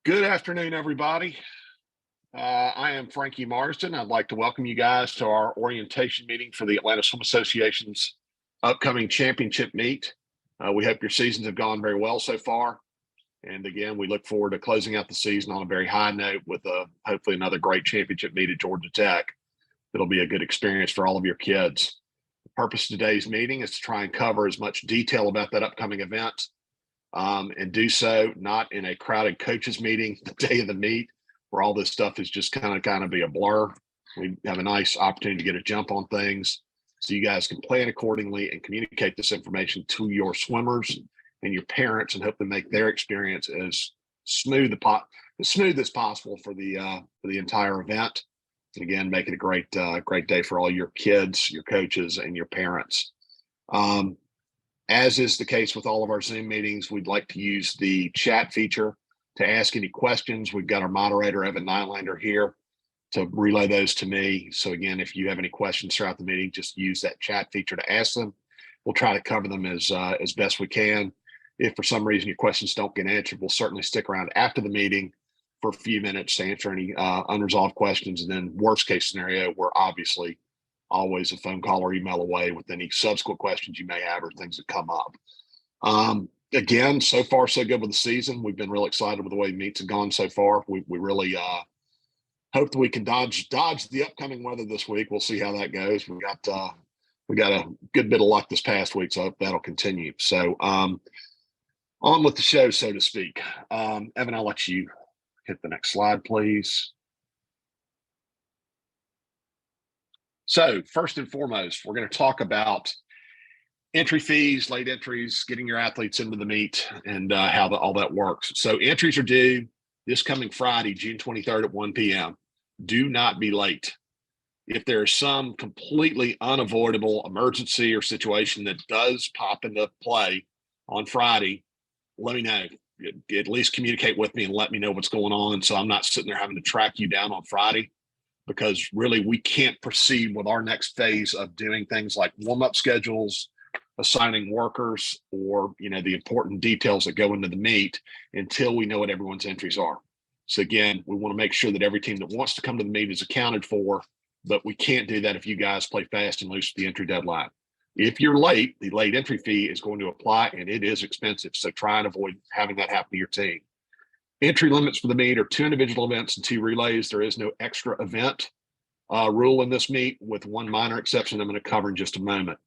Good afternoon, everybody. I am Frankie Marsden. I'd like to welcome you guys to our orientation meeting for the Atlanta Swim Association's upcoming championship meet. We hope your seasons have gone very well so far. And again, we look forward to closing out the season on a very high note with hopefully another great championship meet at Georgia Tech. It'll be a good experience for all of your kids. The purpose of today's meeting is to try and cover as much detail about that upcoming event and do so not in a crowded coaches meeting the day of the meet where all this stuff is just kind of be a blur. We have a nice opportunity to get a jump on things so you guys can plan accordingly and communicate this information to your swimmers and your parents and hope to make their experience as smooth as possible for the entire event. And again, make it a great day for all your kids, your coaches, and your parents. As is the case with all of our Zoom meetings, we'd like to use the chat feature to ask any questions. We've got our moderator, Evan Nylander, here to relay those to me. So again, if you have any questions throughout the meeting, just use that chat feature to ask them. We'll try to cover them as best we can. If for some reason your questions don't get answered, we'll certainly stick around after the meeting for a few minutes to answer any unresolved questions. And then worst case scenario, we're obviously always a phone call or email away with any subsequent questions you may have or things that come up. Again, so far so good with the season. We've been really excited with the way meets have gone so far. We really hope that we can dodge the upcoming weather this week. We'll see how that goes. We got a good bit of luck this past week, so I hope that'll continue. So on with the show, so to speak. Evan, I'll let you hit the next slide, please. So first and foremost, we're going to talk about entry fees, late entries, getting your athletes into the meet, and how all that works. So entries are due this coming Friday, June 23rd at 1 p.m. Do not be late. If there is some completely unavoidable emergency or situation that does pop into play on Friday, let me know. At least communicate with me and let me know what's going on so I'm not sitting there having to track you down on Friday. Because really we can't proceed with our next phase of doing things like warm-up schedules, assigning workers, or the important details that go into the meet until we know what everyone's entries are. So again, we want to make sure that every team that wants to come to the meet is accounted for, but we can't do that if you guys play fast and loose with the entry deadline. If you're late, the late entry fee is going to apply and it is expensive. So try and avoid having that happen to your team. Entry limits for the meet are 2 individual events and 2 relays. There is no extra event rule in this meet, with one minor exception I'm going to cover in just a moment.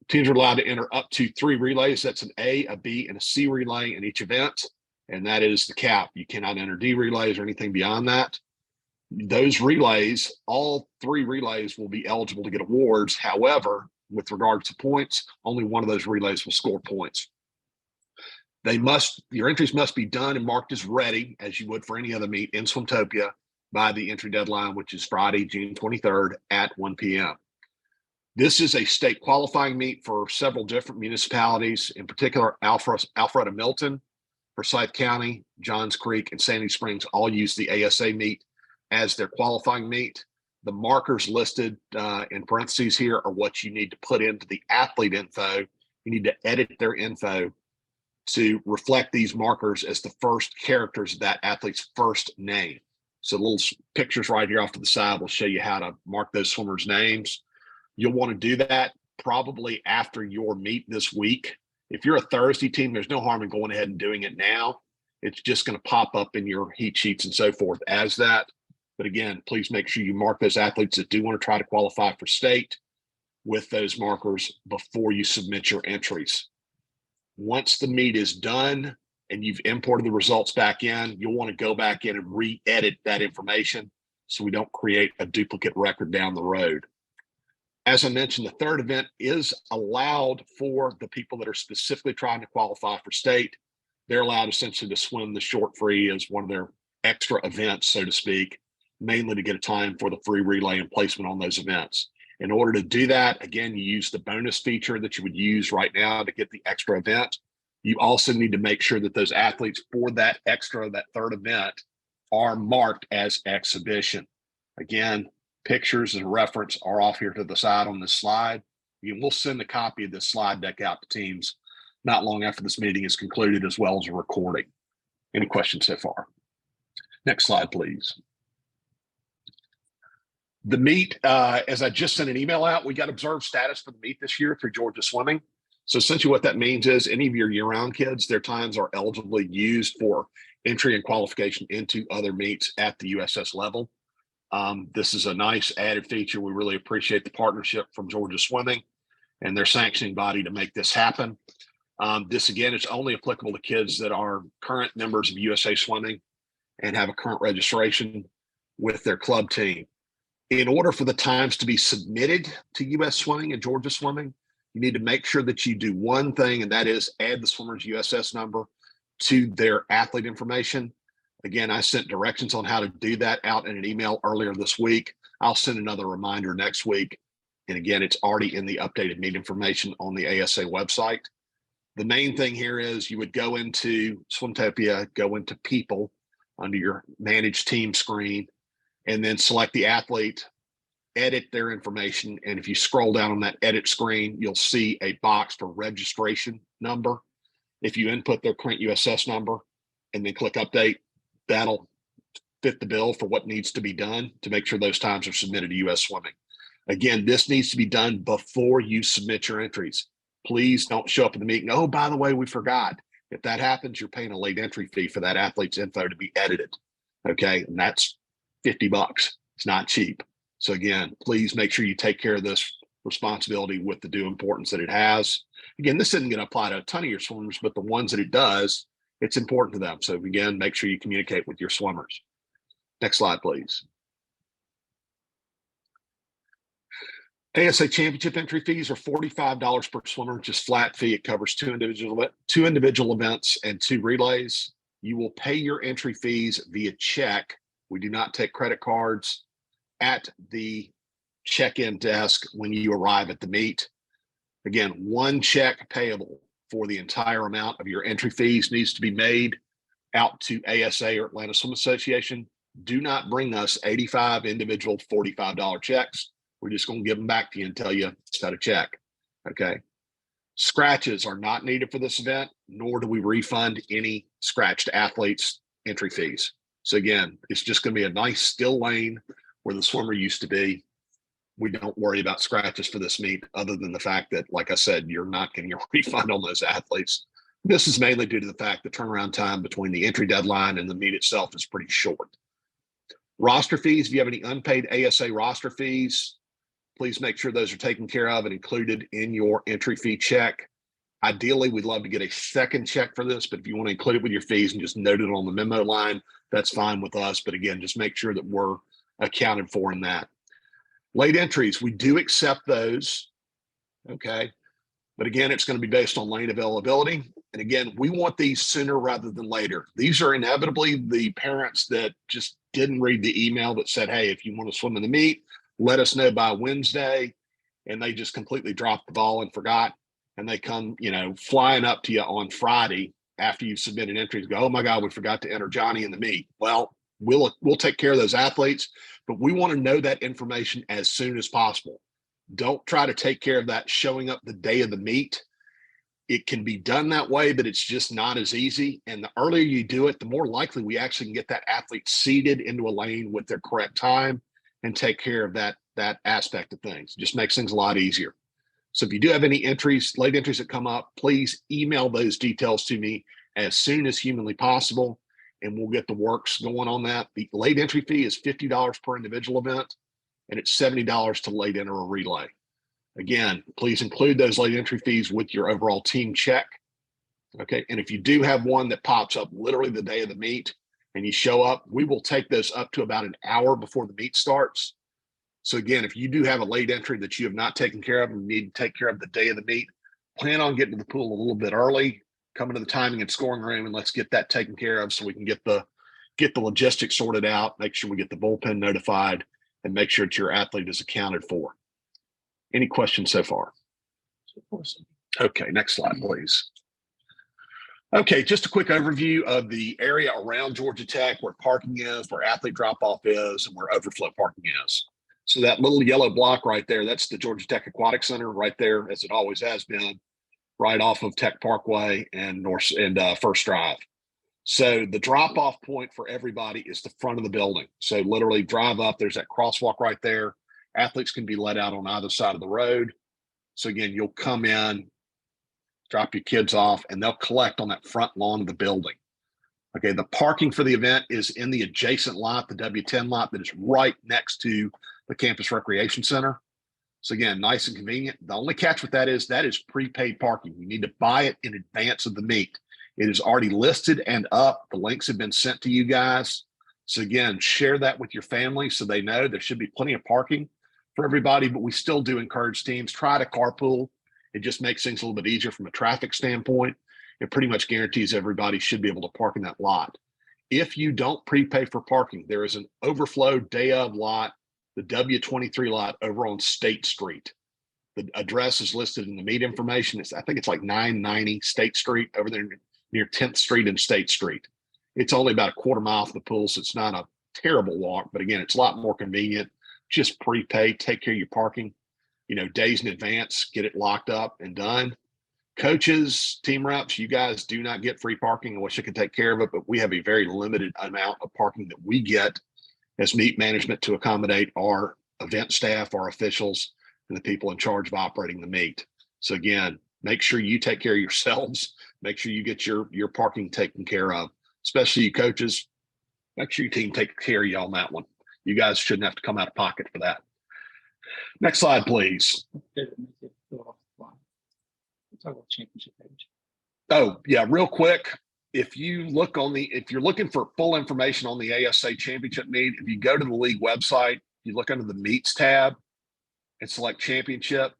Teams are allowed to enter up to 3 relays. That's an A, a B, and a C relay in each event, and that is the cap. You cannot enter D relays or anything beyond that. Those relays, all 3 relays will be eligible to get awards. However, with regards to points, only one of those relays will score points. Your entries must be done and marked as ready, as you would for any other meet in Swimtopia, by the entry deadline, which is Friday, June 23rd at 1 p.m. This is a state qualifying meet for several different municipalities, in particular Alpharetta Milton, Forsyth County, Johns Creek, and Sandy Springs all use the ASA meet as their qualifying meet. The markers listed in parentheses here are what you need to put into the athlete info. You need to edit their info to reflect these markers as the first characters of that athlete's first name. So little pictures right here off to the side will show you how to mark those swimmers' names. You'll want to do that probably after your meet this week. If you're a Thursday team, there's no harm in going ahead and doing it now. It's just going to pop up in your heat sheets and so forth as that. But again, please make sure you mark those athletes that do want to try to qualify for state with those markers before you submit your entries. Once the meet is done and you've imported the results back in, you'll want to go back in and re-edit that information so we don't create a duplicate record down the road. As I mentioned, the third event is allowed for the people that are specifically trying to qualify for state. They're allowed essentially to swim the short free as one of their extra events, so to speak, mainly to get a time for the free relay and placement on those events. In order to do that, again, you use the bonus feature that you would use right now to get the extra event. You also need to make sure that those athletes for that third event are marked as exhibition. Again, pictures and reference are off here to the side on this slide. Again, we'll send a copy of this slide deck out to teams not long after this meeting is concluded, as well as a recording. Any questions so far? Next slide, please. The meet, as I just sent an email out, we got observed status for the meet this year through Georgia Swimming. So essentially what that means is any of your year-round kids, their times are eligibly used for entry and qualification into other meets at the USS level. This is a nice added feature. We really appreciate the partnership from Georgia Swimming and their sanctioning body to make this happen. This, again, is only applicable to kids that are current members of USA Swimming and have a current registration with their club team. In order for the times to be submitted to US Swimming and Georgia Swimming, you need to make sure that you do one thing, and that is add the swimmer's USS number to their athlete information. Again, I sent directions on how to do that out in an email earlier this week. I'll send another reminder next week. And again, it's already in the updated meet information on the ASA website. The main thing here is you would go into Swimtopia, go into people under your manage team screen, and then select the athlete, edit their information. And if you scroll down on that edit screen, you'll see a box for registration number. If you input their current USS number and then click update, that'll fit the bill for what needs to be done to make sure those times are submitted to US Swimming. Again, this needs to be done before you submit your entries. Please don't show up at the meeting. Oh, by the way, we forgot. If that happens, you're paying a late entry fee for that athlete's info to be edited. Okay, and that's $50. It's not cheap. So again, please make sure you take care of this responsibility with the due importance that it has. Again, this isn't going to apply to a ton of your swimmers, but the ones that it does, it's important to them. So again, make sure you communicate with your swimmers. Next slide, please. ASA championship entry fees are $45 per swimmer, just flat fee. It covers two individual events and 2 relays. You will pay your entry fees via check. We do not take credit cards at the check-in desk when you arrive at the meet. Again, one check payable for the entire amount of your entry fees needs to be made out to ASA or Atlanta Swim Association. Do not bring us 85 individual $45 checks. We're just going to give them back to you and tell you cut a check. Okay. Scratches are not needed for this event, nor do we refund any scratched athletes' entry fees. So again, it's just going to be a nice still lane where the swimmer used to be. We don't worry about scratches for this meet, other than the fact that, like I said, you're not getting a refund on those athletes. This is mainly due to the fact the turnaround time between the entry deadline and the meet itself is pretty short. Roster fees, if you have any unpaid ASA roster fees, please make sure those are taken care of and included in your entry fee check. Ideally, we'd love to get a second check for this, but if you want to include it with your fees and just note it on the memo line, that's fine with us. But again, just make sure that we're accounted for in that. Late entries, we do accept those, okay? But again, it's going to be based on lane availability. And again, we want these sooner rather than later. These are inevitably the parents that just didn't read the email that said, hey, if you want to swim in the meet, let us know by Wednesday. And they just completely dropped the ball and forgot. And they come, flying up to you on Friday after you've submitted entries, go, oh my God, we forgot to enter Johnny in the meet. Well, we'll take care of those athletes, but we want to know that information as soon as possible. Don't try to take care of that showing up the day of the meet. It can be done that way, but it's just not as easy. And the earlier you do it, the more likely we actually can get that athlete seated into a lane with their correct time and take care of that aspect of things. It just makes things a lot easier. So if you do have any entries, late entries that come up, please email those details to me as soon as humanly possible, and we'll get the works going on that. The late entry fee is $50 per individual event, and it's $70 to late enter a relay. Again, please include those late entry fees with your overall team check. Okay, and if you do have one that pops up literally the day of the meet and you show up, we will take those up to about an hour before the meet starts. So again, if you do have a late entry that you have not taken care of and need to take care of the day of the meet, plan on getting to the pool a little bit early, come into the timing and scoring room, and let's get that taken care of so we can get the logistics sorted out, make sure we get the bullpen notified, and make sure that your athlete is accounted for. Any questions so far? Okay, next slide, please. Okay, just a quick overview of the area around Georgia Tech, where parking is, where athlete drop-off is, and where overflow parking is. So that little yellow block right there, that's the Georgia Tech Aquatic Center right there, as it always has been, right off of Tech Parkway and First Drive. So the drop-off point for everybody is the front of the building. So literally drive up, there's that crosswalk right there. Athletes can be let out on either side of the road. So again, you'll come in, drop your kids off, and they'll collect on that front lawn of the building. Okay, the parking for the event is in the adjacent lot, the W10 lot that is right next to the campus recreation center. So again, nice and convenient. The only catch with that is prepaid parking. You need to buy it in advance of the meet. It is already listed and up. The links have been sent to you guys. So again, share that with your family so they know there should be plenty of parking for everybody, but we still do encourage teams, try to carpool. It just makes things a little bit easier from a traffic standpoint. It pretty much guarantees everybody should be able to park in that lot. If you don't prepay for parking, there is an overflow day of lot, the W23 lot over on State Street. The address is listed in the meet information. I think it's like 990 State Street over there near 10th Street and State Street. It's only about a quarter mile from the pool, so it's not a terrible walk, but again, it's a lot more convenient. Just prepay, take care of your parking, days in advance, get it locked up and done. Coaches, team reps, you guys do not get free parking. I wish I could take care of it, but we have a very limited amount of parking that we get as meet management to accommodate our event staff, our officials, and the people in charge of operating the meet. So again, make sure you take care of yourselves. Make sure you get your parking taken care of, especially you coaches. Make sure your team takes care of you on that one. You guys shouldn't have to come out of pocket for that. Next slide, please. Talk about championship page. Oh, yeah, real quick. If you're looking for full information on the ASA championship meet, if you go to the league website, you look under the meets tab and select championship,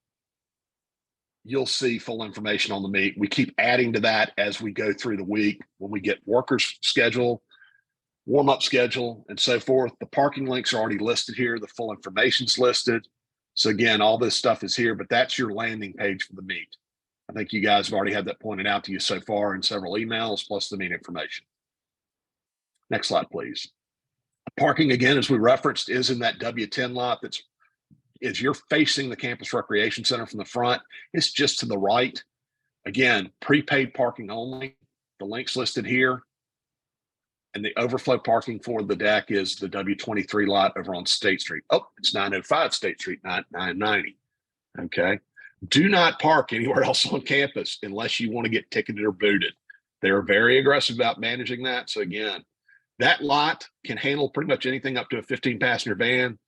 you'll see full information on the meet. We keep adding to that as we go through the week when we get workers schedule, warm-up schedule, and so forth. The parking links are already listed here. The full information's listed. So again, all this stuff is here, but that's your landing page for the meet. I think you guys have already had that pointed out to you so far in several emails, plus the meet information. Next slide, please. Parking, again, as we referenced, is in that W10 lot. As you're facing the campus recreation center from the front, it's just to the right. Again, prepaid parking only. The link's listed here. And the overflow parking for the deck is the W23 lot over on State Street. Oh, it's 905 State Street, not 990. Okay. Do not park anywhere else on campus unless you want to get ticketed or booted. They're very aggressive about managing that. So again, that lot can handle pretty much anything up to a 15-passenger van.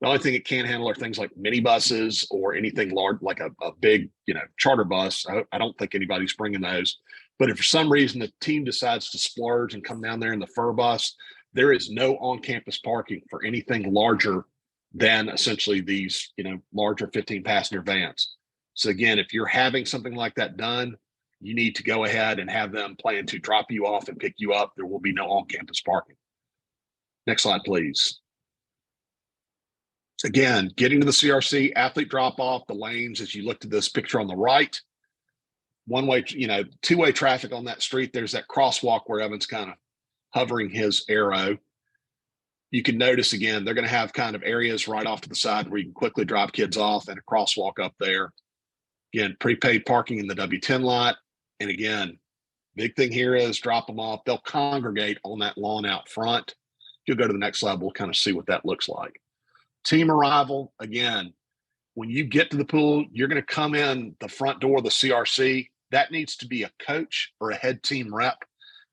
The only thing it can't handle are things like minibuses or anything large, like a big, charter bus. I don't think anybody's bringing those. But if for some reason the team decides to splurge and come down there in the fur bus, there is no on-campus parking for anything larger than essentially these, larger 15-passenger vans. So again, if you're having something like that done, you need to go ahead and have them plan to drop you off and pick you up. There will be no on-campus parking. Next slide, please. Again, getting to the CRC, athlete drop-off, the lanes, as you looked at this picture on the right, one-way, two-way traffic on that street. There's that crosswalk where Evan's kind of hovering his arrow. You can notice, again, they're going to have kind of areas right off to the side where you can quickly drop kids off and a crosswalk up there. Again, prepaid parking in the W10 lot. And again, big thing here is drop them off. They'll congregate on that lawn out front. If you'll go to the next slide, we'll kind of see what that looks like. Team arrival, again, when you get to the pool, you're going to come in the front door of the CRC. That needs to be a coach or a head team rep.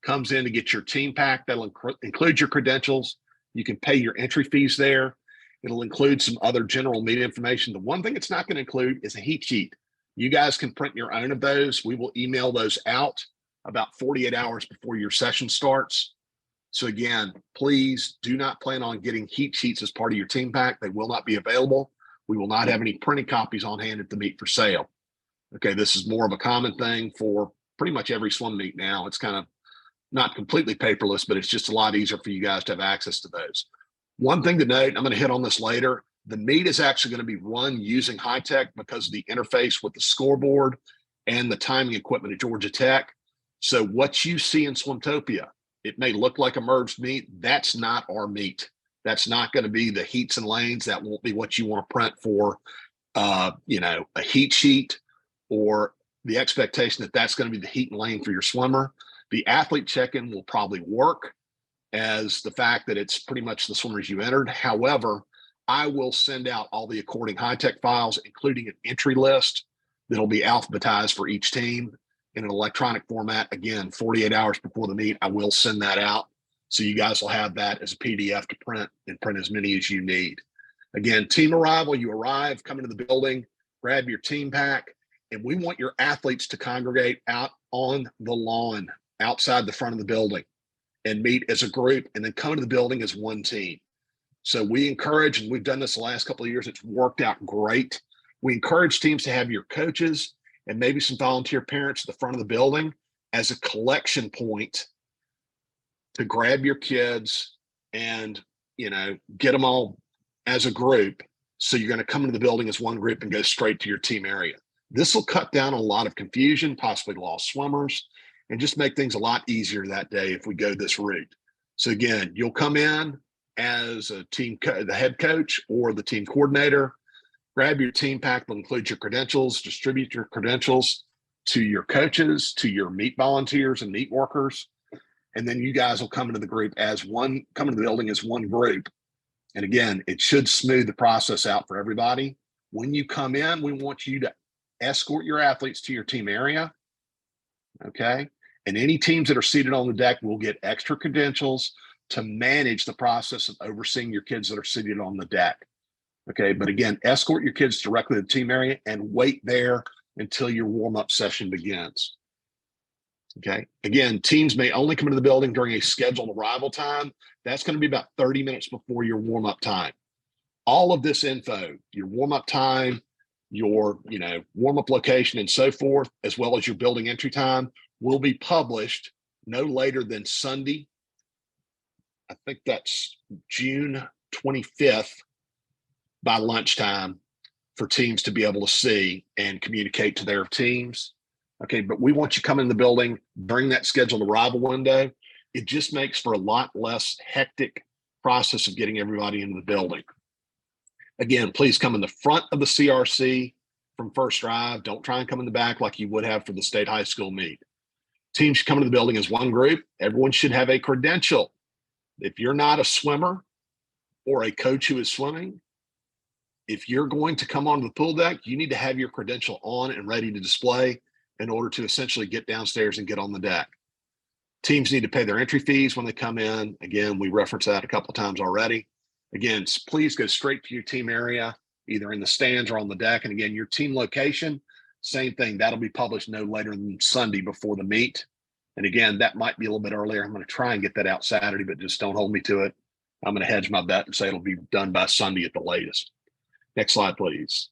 Comes in to get your team pack. That'll include your credentials. You can pay your entry fees there. It'll include some other general meet information. The one thing it's not going to include is a heat sheet. You guys can print your own of those. We will email those out about 48 hours before your session starts. So again, please do not plan on getting heat sheets as part of your team pack. They will not be available. We will not have any printed copies on hand at the meet for sale. Okay, this is more of a common thing for pretty much every swim meet now. It's kind of not completely paperless, but it's just a lot easier for you guys to have access to those. One thing to note, I'm going to hit on this later, the meet is actually going to be run using high tech because of the interface with the scoreboard and the timing equipment at Georgia Tech. So what you see in Swimtopia, it may look like a merged meet. That's not our meet. That's not going to be the heats and lanes. That won't be what you want to print for, a heat sheet or the expectation that that's going to be the heat and lane for your swimmer. The athlete check-in will probably work as the fact that it's pretty much the swimmers you entered. However, I will send out all the according high-tech files, including an entry list that'll be alphabetized for each team in an electronic format. Again, 48 hours before the meet, I will send that out. So you guys will have that as a PDF to print and print as many as you need. Again, team arrival, you arrive, come into the building, grab your team pack, and we want your athletes to congregate out on the lawn outside the front of the building and meet as a group and then come into the building as one team. So we encourage, and we've done this the last couple of years, it's worked out great. We encourage teams to have your coaches and maybe some volunteer parents at the front of the building as a collection point to grab your kids and, get them all as a group. So you're going to come into the building as one group and go straight to your team area. This will cut down a lot of confusion, possibly lost swimmers, and just make things a lot easier that day if we go this route. So again, you'll come in as a team, the head coach or the team coordinator, grab your team pack that includes your credentials, distribute your credentials to your coaches, to your meet volunteers and meet workers. And then you guys will come into the group as one, come into the building as one group. And again, it should smooth the process out for everybody. When you come in, we want you to escort your athletes to your team area. Okay. And any teams that are seated on the deck will get extra credentials to manage the process of overseeing your kids that are seated on the deck. Okay. But again, escort your kids directly to the team area and wait there until your warm-up session begins. Okay. Again, teams may only come into the building during a scheduled arrival time. That's going to be about 30 minutes before your warm-up time. All of this info, your warm-up time, your warm-up location and so forth, as well as your building entry time, will be published no later than Sunday. I think that's June 25th by lunchtime for teams to be able to see and communicate to their teams. Okay, but we want you coming in the building during that scheduled arrival window. It just makes for a lot less hectic process of getting everybody into the building. Again, please come in the front of the CRC from first drive. Don't try and come in the back like you would have for the state high school meet. Teams should come into the building as one group. Everyone should have a credential. If you're not a swimmer or a coach who is swimming, if you're going to come onto the pool deck, you need to have your credential on and ready to display in order to essentially get downstairs and get on the deck. Teams need to pay their entry fees when they come in. Again, we referenced that a couple of times already. Again, please go straight to your team area, either in the stands or on the deck. And again, your team location, same thing. That'll be published no later than Sunday before the meet. And again, that might be a little bit earlier. I'm going to try and get that out Saturday, but just don't hold me to it. I'm going to hedge my bet and say it'll be done by Sunday at the latest. Next slide, please.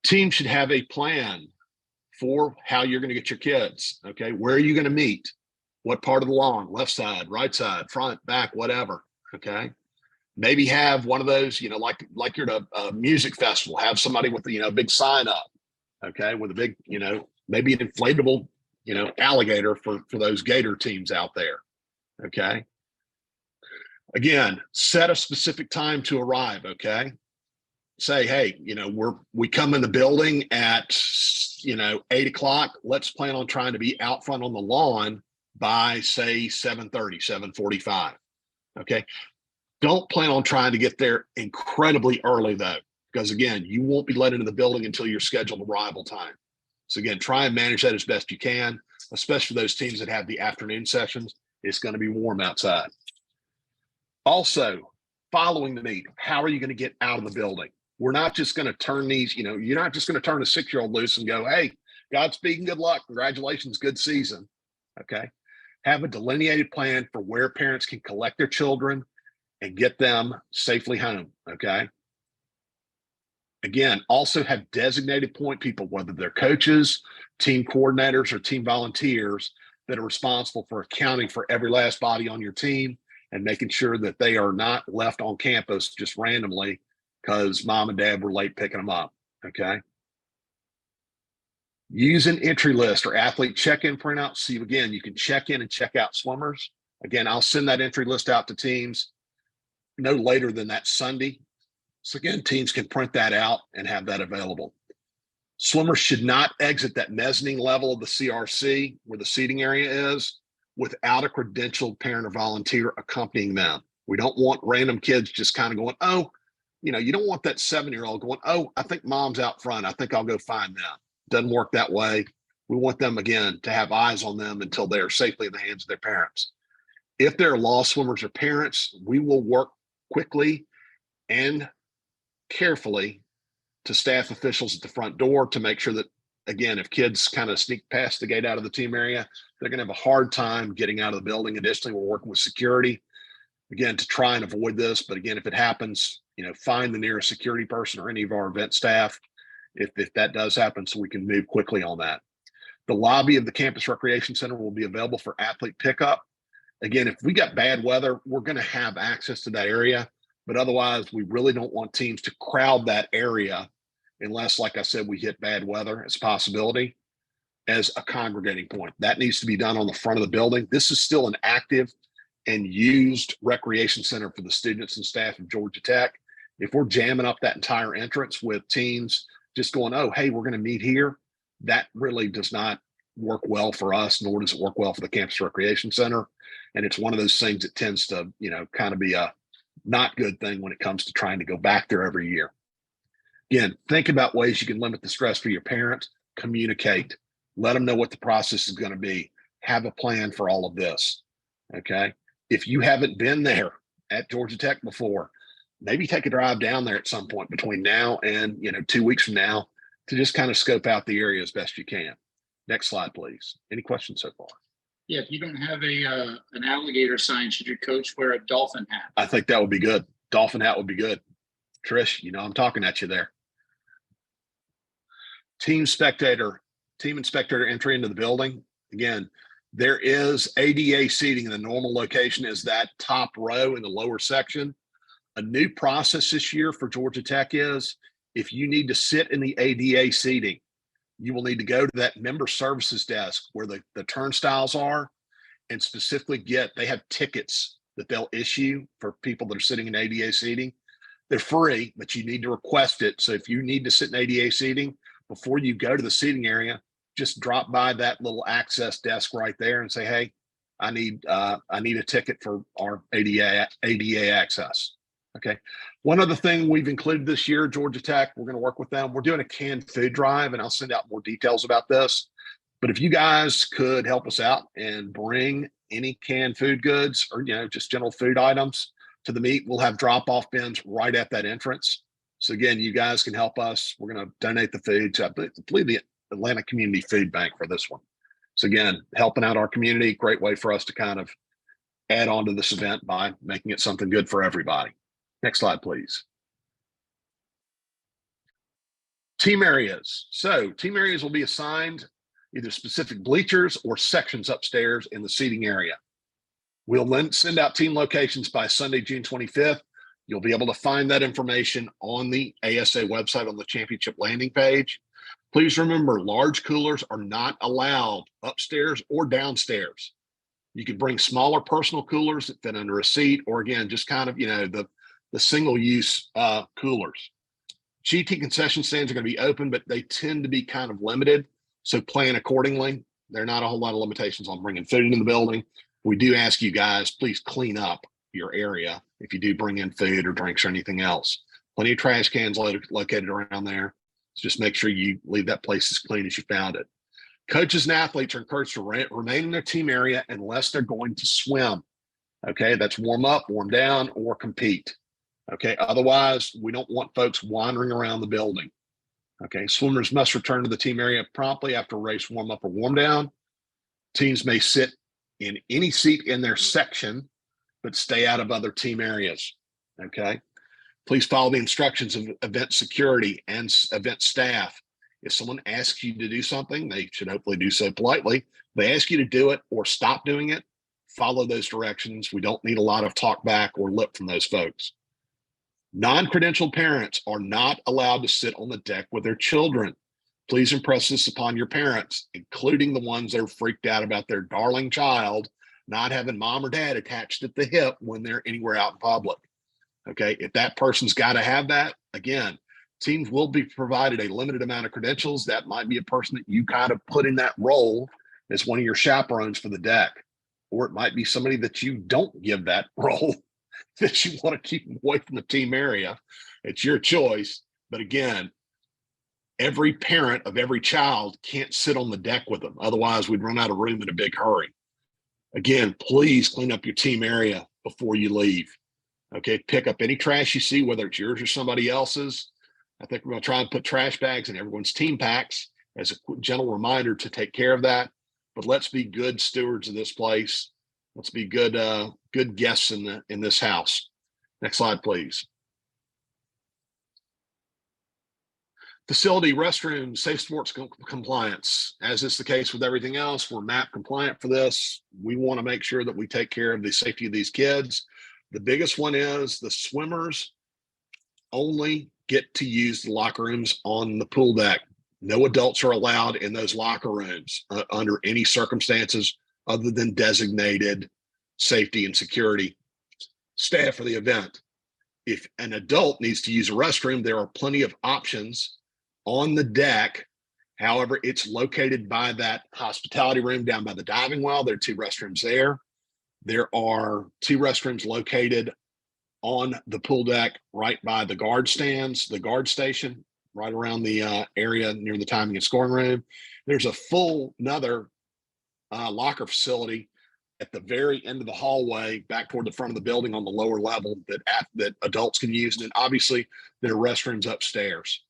Team should have a plan for how you're going to get your kids. Okay, where are you going to meet? What part of the lawn? Left side, right side, front, back, whatever. Okay, maybe have one of those, like you're at a music festival. Have somebody with a big sign up. Okay, with a big, maybe an inflatable, alligator for those gator teams out there. Okay. Again, set a specific time to arrive. Okay. Say, hey, we come in the building at 8 o'clock. Let's plan on trying to be out front on the lawn by say 7:30, 7:45. Okay. Don't plan on trying to get there incredibly early though, because again, you won't be let into the building until your scheduled arrival time. So again, try and manage that as best you can, especially for those teams that have the afternoon sessions. It's going to be warm outside. Also, following the meet, how are you going to get out of the building? We're not just going to turn these, you're not just going to turn a 6-year-old loose and go, hey, Godspeed and good luck. Congratulations, good season. Okay. Have a delineated plan for where parents can collect their children and get them safely home. Okay. Again, also have designated point people, whether they're coaches, team coordinators, or team volunteers that are responsible for accounting for every last body on your team and making sure that they are not left on campus just randomly because mom and dad were late picking them up. Okay. Use an entry list or athlete check-in printout. So again, you can check in and check out swimmers. Again, I'll send that entry list out to teams no later than that Sunday. So again, teams can print that out and have that available. Swimmers should not exit that mezzanine level of the CRC where the seating area is without a credentialed parent or volunteer accompanying them. We don't want random kids just kind of going, oh, you know, you don't want that 7-year-old going, oh, I think mom's out front. I think I'll go find them. Doesn't work that way. We want them, again, to have eyes on them until they are safely in the hands of their parents. If there are lost swimmers or parents, we will work quickly and carefully to staff officials at the front door to make sure that, again, if kids kind of sneak past the gate out of the team area, they're going to have a hard time getting out of the building. Additionally, we're working with security, again, to try and avoid this. But again, if it happens, you know, find the nearest security person or any of our event staff if that does happen, so we can move quickly on that. The lobby of the campus recreation center will be available for athlete pickup. Again, if we got bad weather, we're going to have access to that area, but otherwise we really don't want teams to crowd that area unless, like I said, we hit bad weather as a possibility as a congregating point. That needs to be done on the front of the building. This is still an active and used recreation center for the students and staff of Georgia Tech. If we're jamming up that entire entrance with teams just going, oh, hey, we're going to meet here, that really does not work well for us, nor does it work well for the campus recreation center. And it's one of those things that tends to, you know, kind of be a not good thing when it comes to trying to go back there every year. Again, think about ways you can limit the stress for your parents. Communicate. Let them know what the process is going to be. Have a plan for all of this. Okay. If you haven't been there at Georgia Tech before, maybe take a drive down there at some point between now and, you know, 2 weeks from now to just kind of scope out the area as best you can. Next slide, please. Any questions so far? Yeah, if you don't have an alligator sign, should your coach wear a dolphin hat? I think that would be good. Dolphin hat would be good. Trish, you know, I'm talking at you there. Team and spectator entry into the building. Again, there is ADA seating in the normal location is that top row in the lower section. A new process this year for Georgia Tech is if you need to sit in the ADA seating, you will need to go to that member services desk where the turnstiles are and specifically they have tickets that they'll issue for people that are sitting in ADA seating. They're free, but you need to request it. So if you need to sit in ADA seating, before you go to the seating area, just drop by that little access desk right there and say, hey, I need a ticket for our ADA access. Okay. One other thing we've included this year, Georgia Tech, we're going to work with them. We're doing a canned food drive, and I'll send out more details about this. But if you guys could help us out and bring any canned food goods or, you know, just general food items to the meet, we'll have drop-off bins right at that entrance. So again, you guys can help us. We're going to donate the food to, I believe, the Atlanta Community Food Bank for this one. So again, helping out our community, great way for us to kind of add on to this event by making it something good for everybody. Next slide, please. Team areas. So team areas will be assigned either specific bleachers or sections upstairs in the seating area. We'll then send out team locations by Sunday, June 25th. You'll be able to find that information on the ASA website on the championship landing page. Please remember, large coolers are not allowed upstairs or downstairs. You can bring smaller personal coolers that fit under a seat, or again, just kind of, you know, the single-use coolers. GT concession stands are going to be open, but they tend to be kind of limited, so plan accordingly. There are not a whole lot of limitations on bringing food into the building. We do ask you guys, please clean up your area if you do bring in food or drinks or anything else. Plenty of trash cans located around there. So just make sure you leave that place as clean as you found it. Coaches and athletes are encouraged to remain in their team area unless they're going to swim. Okay, that's warm up, warm down, or compete. Okay, otherwise, we don't want folks wandering around the building. Okay, swimmers must return to the team area promptly after race warm up or warm down. Teams may sit in any seat in their section, but stay out of other team areas. Okay, please follow the instructions of event security and event staff. If someone asks you to do something, they should hopefully do so politely. If they ask you to do it or stop doing it, follow those directions. We don't need a lot of talk back or lip from those folks. Non-credentialed parents are not allowed to sit on the deck with their children. Please impress this upon your parents, including the ones that are freaked out about their darling child not having mom or dad attached at the hip when they're anywhere out in public. Okay, if that person's got to have that, again, Teams will be provided a limited amount of credentials. That might be a person that you kind of put in that role as one of your chaperones for the deck, or it might be somebody that you don't give that role that you want to keep away from the team area. It's your choice. But again, every parent of every child can't sit on the deck with them. Otherwise, we'd run out of room in a big hurry. Again, please clean up your team area before you leave. Okay, pick up any trash you see, whether it's yours or somebody else's. I think we're going to try and put trash bags in everyone's team packs as a gentle reminder to take care of that. But let's be good stewards of this place. Let's be good guests in this house. Next slide, please. Facility, restrooms, safe sports compliance. As is the case with everything else, we're MAP compliant for this. We want to make sure that we take care of the safety of these kids. The biggest one is the swimmers only get to use the locker rooms on the pool deck. No adults are allowed in those locker rooms under any circumstances other than designated safety and security staff for the event. If an adult needs to use a restroom, there are plenty of options on the deck. However, it's located by that hospitality room down by the diving well. There are 2 restrooms there. There are 2 restrooms located on the pool deck right by the guard stands, the guard station, right around the area near the timing and scoring room. There's a full another locker facility at the very end of the hallway back toward the front of the building on the lower level that adults can use. And then obviously there are restrooms upstairs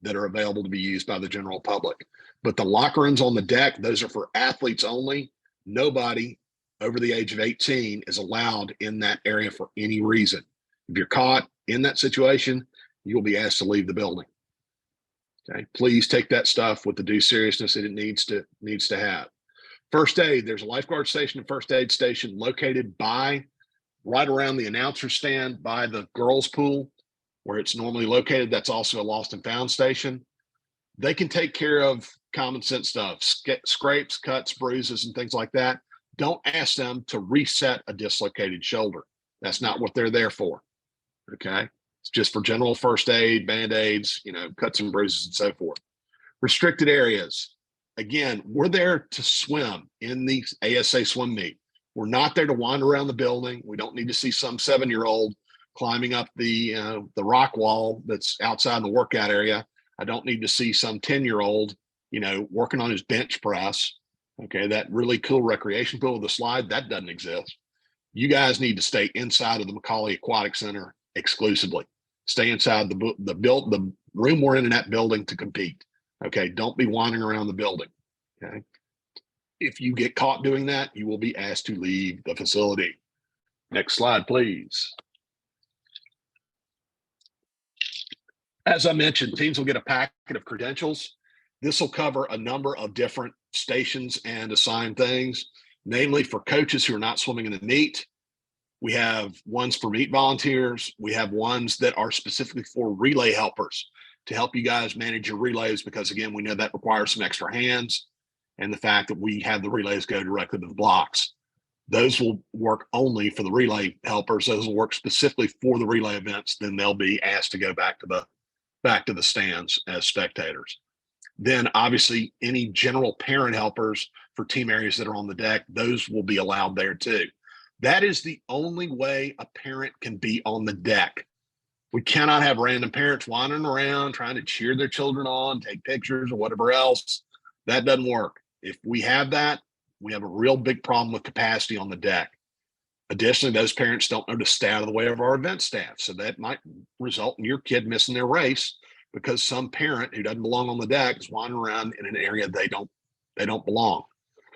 that are available to be used by the general public. But the locker rooms on the deck, those are for athletes only. Nobody over the age of 18 is allowed in that area for any reason. If you're caught in that situation, you'll be asked to leave the building. Okay, please take that stuff with the due seriousness that it needs to have. First aid, there's a lifeguard station and first aid station located right around the announcer stand by the girls' pool where it's normally located. That's also a lost and found station. They can take care of common sense stuff, scrapes, cuts, bruises, and things like that. Don't ask them to reset a dislocated shoulder. That's not what they're there for. Okay. It's just for general first aid, band-aids, cuts and bruises and so forth. Restricted areas. Again, we're there to swim in the ASA swim meet. We're not there to wander around the building. We don't need to see some 7-year-old climbing up the rock wall that's outside the workout area. I don't need to see some 10-year-old, working on his bench press. Okay, that really cool recreation pool with a slide, that doesn't exist. You guys need to stay inside of the Macaulay Aquatic Center exclusively. Stay inside the room we're in that building to compete. Okay, don't be wandering around the building. Okay, if you get caught doing that, you will be asked to leave the facility. Next slide, please. As I mentioned, teams will get a packet of credentials. This will cover a number of different stations and assigned things, namely for coaches who are not swimming in the meet. We have ones for meet volunteers. We have ones that are specifically for relay helpers to help you guys manage your relays, because again, we know that requires some extra hands, and the fact that we have the relays go directly to the blocks. Those will work only for the relay helpers. Those will work specifically for the relay events. Then they'll be asked to go back to the stands as spectators. Then obviously any general parent helpers for team areas that are on the deck, those will be allowed there too. That is the only way a parent can be on the deck. We cannot have random parents wandering around trying to cheer their children on, take pictures or whatever else. That doesn't work. If we have that, we have a real big problem with capacity on the deck. Additionally, those parents don't know to stay out of the way of our event staff. So that might result in your kid missing their race because some parent who doesn't belong on the deck is wandering around in an area they don't belong.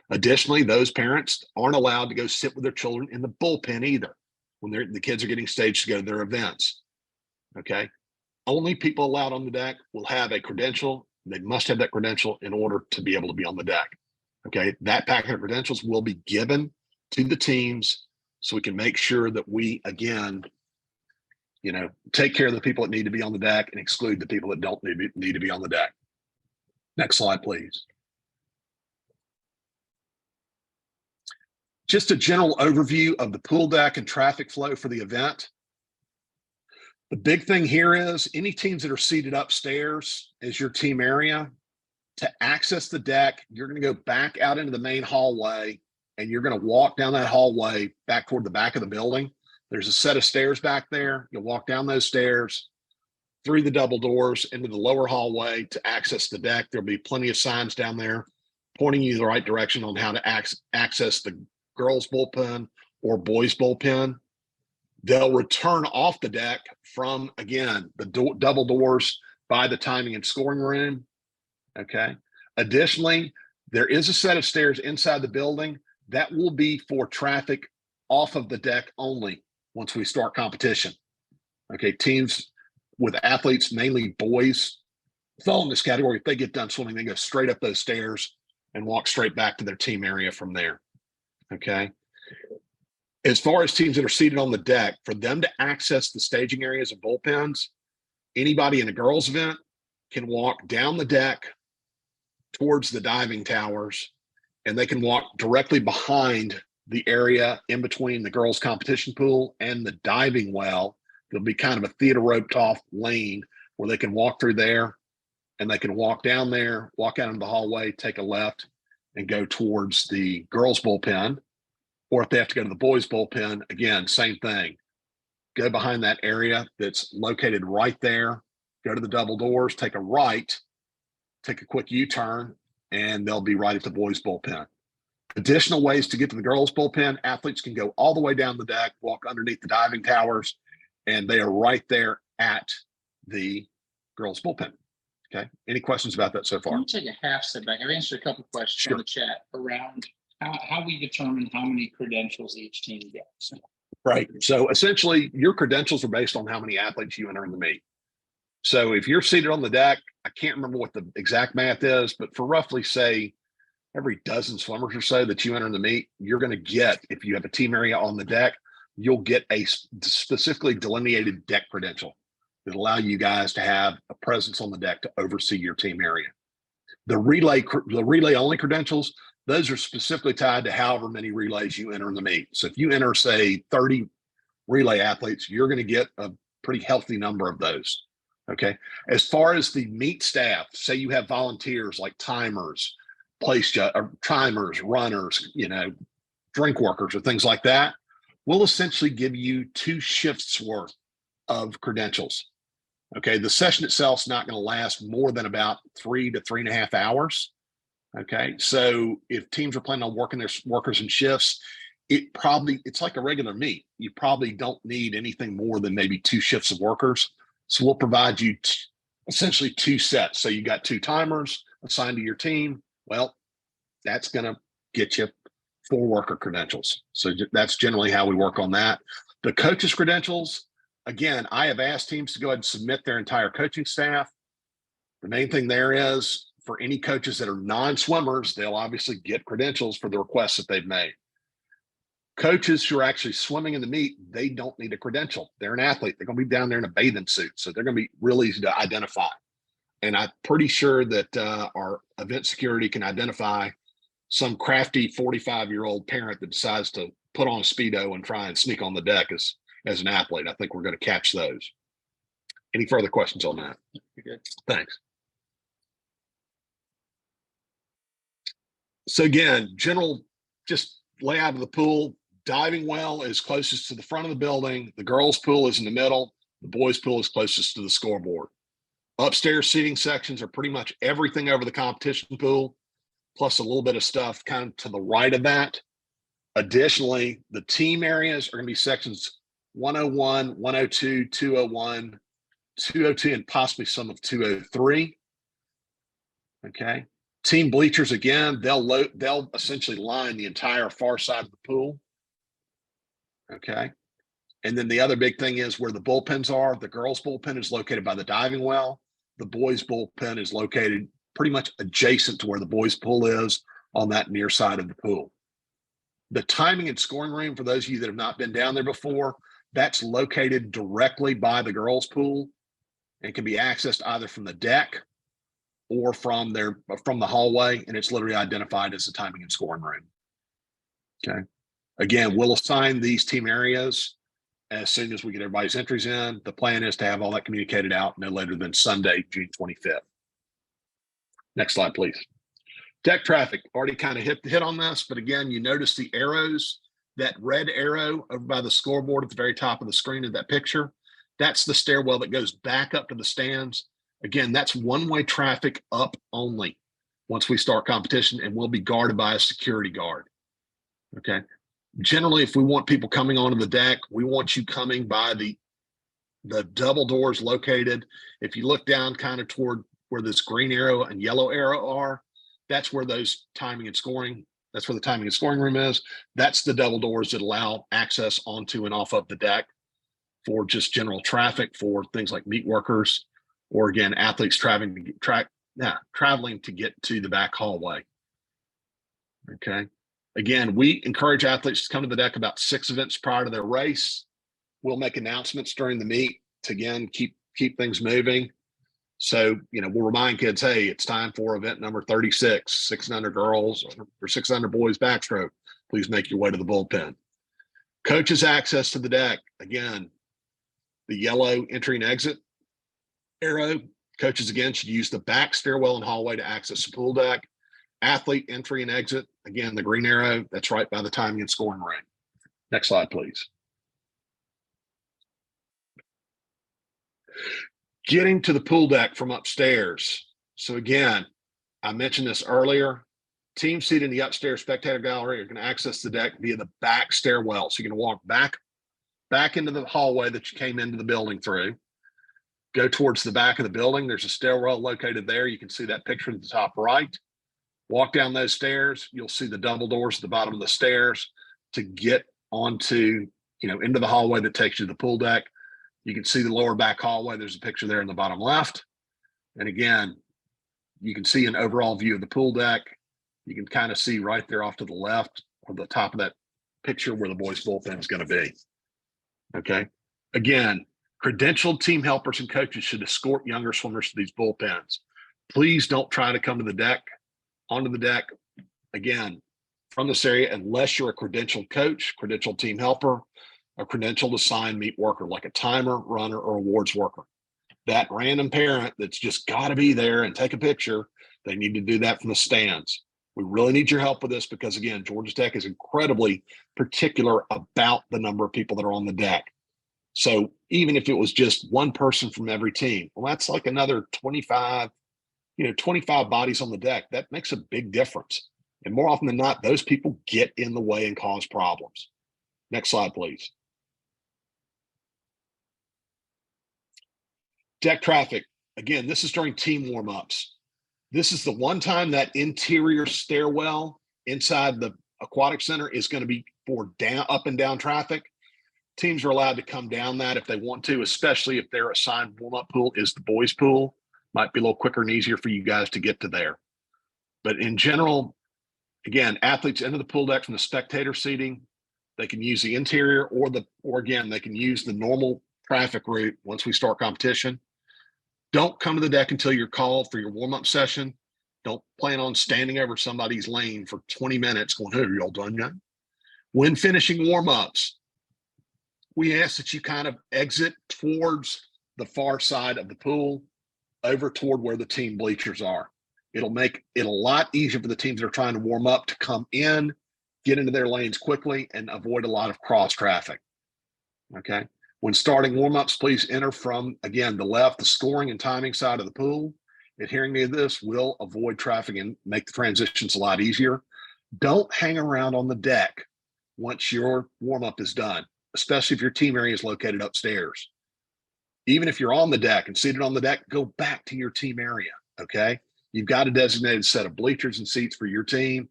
Additionally, those parents aren't allowed to go sit with their children in the bullpen either when the kids are getting staged to go to their events. Okay. Only people allowed on the deck will have a credential. They must have that credential in order to be able to be on the deck. Okay. That packet of credentials will be given to the teams so we can make sure that we, again, take care of the people that need to be on the deck and exclude the people that don't need to be on the deck. Next slide, please. Just a general overview of the pool deck and traffic flow for the event. The big thing here is any teams that are seated upstairs as your team area, to access the deck, you're going to go back out into the main hallway and you're going to walk down that hallway back toward the back of the building. There's a set of stairs back there. You'll walk down those stairs through the double doors into the lower hallway to access the deck. There'll be plenty of signs down there pointing you the right direction on how to access the girls' bullpen or boys' bullpen. They'll return off the deck from, again, the double doors by the timing and scoring room. Okay. Additionally, there is a set of stairs inside the building that will be for traffic off of the deck only once we start competition. Okay. Teams with athletes, mainly boys, fall in this category. If they get done swimming, they go straight up those stairs and walk straight back to their team area from there. Okay. As far as teams that are seated on the deck, for them to access the staging areas and bullpens, anybody in a girls event can walk down the deck towards the diving towers, and they can walk directly behind the area in between the girls' competition pool and the diving well. There'll be kind of a theater roped off lane where they can walk through there, and they can walk down there, walk out into the hallway, take a left, and go towards the girls' bullpen. Or if they have to go to the boys' bullpen, again, same thing. Go behind that area that's located right there, go to the double doors, take a right, take a quick U-turn, and they'll be right at the boys' bullpen. Additional ways to get to the girls' bullpen, athletes can go all the way down the deck, walk underneath the diving towers, and they are right there at the girls' bullpen. Okay. Any questions about that so far? Let me take a half step back. I've answered a couple of questions Sure. in the chat around how we determine how many credentials each team gets. Right. So essentially, your credentials are based on how many athletes you enter in the meet. So if you're seated on the deck, I can't remember what the exact math is, but for roughly, say, every dozen swimmers or so that you enter in the meet, you're going to get, if you have a team area on the deck, you'll get a specifically delineated deck credential that allow you guys to have a presence on the deck to oversee your team area. The relay only credentials, those are specifically tied to however many relays you enter in the meet. So if you enter, say, 30 relay athletes, you're going to get a pretty healthy number of those. Okay. As far as the meet staff, say you have volunteers like timers, timers, runners, drink workers or things like that, we'll essentially give you 2 shifts worth of credentials. Okay. The session itself is not going to last more than about 3 to 3.5 hours. Okay. So if teams are planning on working their workers in shifts, it's like a regular meet. You probably don't need anything more than maybe 2 shifts of workers. So we'll provide you essentially 2 sets. So you got 2 timers assigned to your team. Well, that's going to get you 4 worker credentials. So that's generally how we work on that. The coaches' credentials, again, I have asked teams to go ahead and submit their entire coaching staff. The main thing there is for any coaches that are non-swimmers, they'll obviously get credentials for the requests that they've made. Coaches who are actually swimming in the meet, they don't need a credential. They're an athlete. They're going to be down there in a bathing suit. So they're going to be real easy to identify. And I'm pretty sure that our event security can identify some crafty 45-year-old parent that decides to put on a Speedo and try and sneak on the deck as an athlete. I think we're going to catch those. Any further questions on that? You're good. Thanks. So again, general just layout of the pool. Diving well is closest to the front of the building. The girls' pool is in the middle. The boys' pool is closest to the scoreboard. Upstairs seating sections are pretty much everything over the competition pool, plus a little bit of stuff kind of to the right of that. Additionally, the team areas are going to be sections 101, 102, 201, 202, and possibly some of 203. Okay. Team bleachers, again, they'll essentially line the entire far side of the pool. Okay. And then the other big thing is where the bullpens are. The girls' bullpen is located by the diving well. The boys' bullpen is located pretty much adjacent to where the boys' pool is on that near side of the pool. The timing and scoring room, for those of you that have not been down there before, that's located directly by the girls' pool and can be accessed either from the deck or from the hallway, and it's literally identified as the timing and scoring room. Okay. Again, we'll assign these team areas as soon as we get everybody's entries in. The plan is to have all that communicated out no later than Sunday, June 25th. Next slide, please. Deck traffic, already kind of hit on this, but again, you notice the arrows, that red arrow over by the scoreboard at the very top of the screen of that picture. That's the stairwell that goes back up to the stands. Again, that's one-way traffic up only once we start competition, and will be guarded by a security guard. Okay. Generally, if we want people coming onto the deck, we want you coming by the double doors located. If you look down kind of toward where this green arrow and yellow arrow are, that's where those timing and scoring, that's where the timing and scoring room is. That's the double doors that allow access onto and off of the deck for just general traffic for things like meet workers, or again, athletes traveling to get to the back hallway. Okay. Again, we encourage athletes to come to the deck about 6 events prior to their race. We'll make announcements during the meet to, again, keep things moving. So, we'll remind kids, hey, it's time for event number 36, 600 girls or 600 boys backstroke. Please make your way to the bullpen. Coaches access to the deck. Again, the yellow entry and exit arrow. Coaches, again, should use the back stairwell and hallway to access the pool deck. Athlete entry and exit. Again, the green arrow, that's right by the timing and scoring ring. Next slide, please. Getting to the pool deck from upstairs. So again, I mentioned this earlier. Team seated in the upstairs spectator gallery are going to access the deck via the back stairwell. So you're going to walk back into the hallway that you came into the building through. Go towards the back of the building. There's a stairwell located there. You can see that picture at the top right. Walk down those stairs. You'll see the double doors at the bottom of the stairs to get onto, into the hallway that takes you to the pool deck. You can see the lower back hallway. There's a picture there in the bottom left. And again, you can see an overall view of the pool deck. You can kind of see right there off to the left or the top of that picture where the boys' bullpen is going to be. Okay. Again, credentialed team helpers and coaches should escort younger swimmers to these bullpens. Please don't try to come to the deck, onto the deck, again, from this area, unless you're a credentialed coach, credentialed team helper, a credentialed assigned meet worker, like a timer, runner, or awards worker. That random parent that's just got to be there and take a picture, they need to do that from the stands. We really need your help with this because, again, Georgia Tech is incredibly particular about the number of people that are on the deck. So even if it was just one person from every team, well, that's like another 25 bodies on the deck. That makes a big difference. And more often than not, those people get in the way and cause problems. Next slide, please. Deck traffic. Again, this is during team warm-ups. This is the one time that interior stairwell inside the aquatic center is going to be for up and down traffic. Teams are allowed to come down that if they want to, especially if their assigned warm-up pool is the boys' pool. Might be a little quicker and easier for you guys to get to there. But in general, again, athletes enter the pool deck from the spectator seating. They can use the interior or again, they can use the normal traffic route once we start competition. Don't come to the deck until you're called for your warm-up session. Don't plan on standing over somebody's lane for 20 minutes going, hey, are y'all done yet? When finishing warm-ups, we ask that you kind of exit towards the far side of the pool, over toward where the team bleachers are. It'll make it a lot easier for the teams that are trying to warm up to come in, get into their lanes quickly, and avoid a lot of cross traffic. Okay. When starting warm-ups, please enter from, again, the left, the scoring and timing side of the pool. Adhering to this will avoid traffic and make the transitions a lot easier. Don't hang around on the deck once your warm-up is done, especially if your team area is located upstairs. Even if you're on the deck and seated on the deck, go back to your team area, okay? You've got a designated set of bleachers and seats for your team.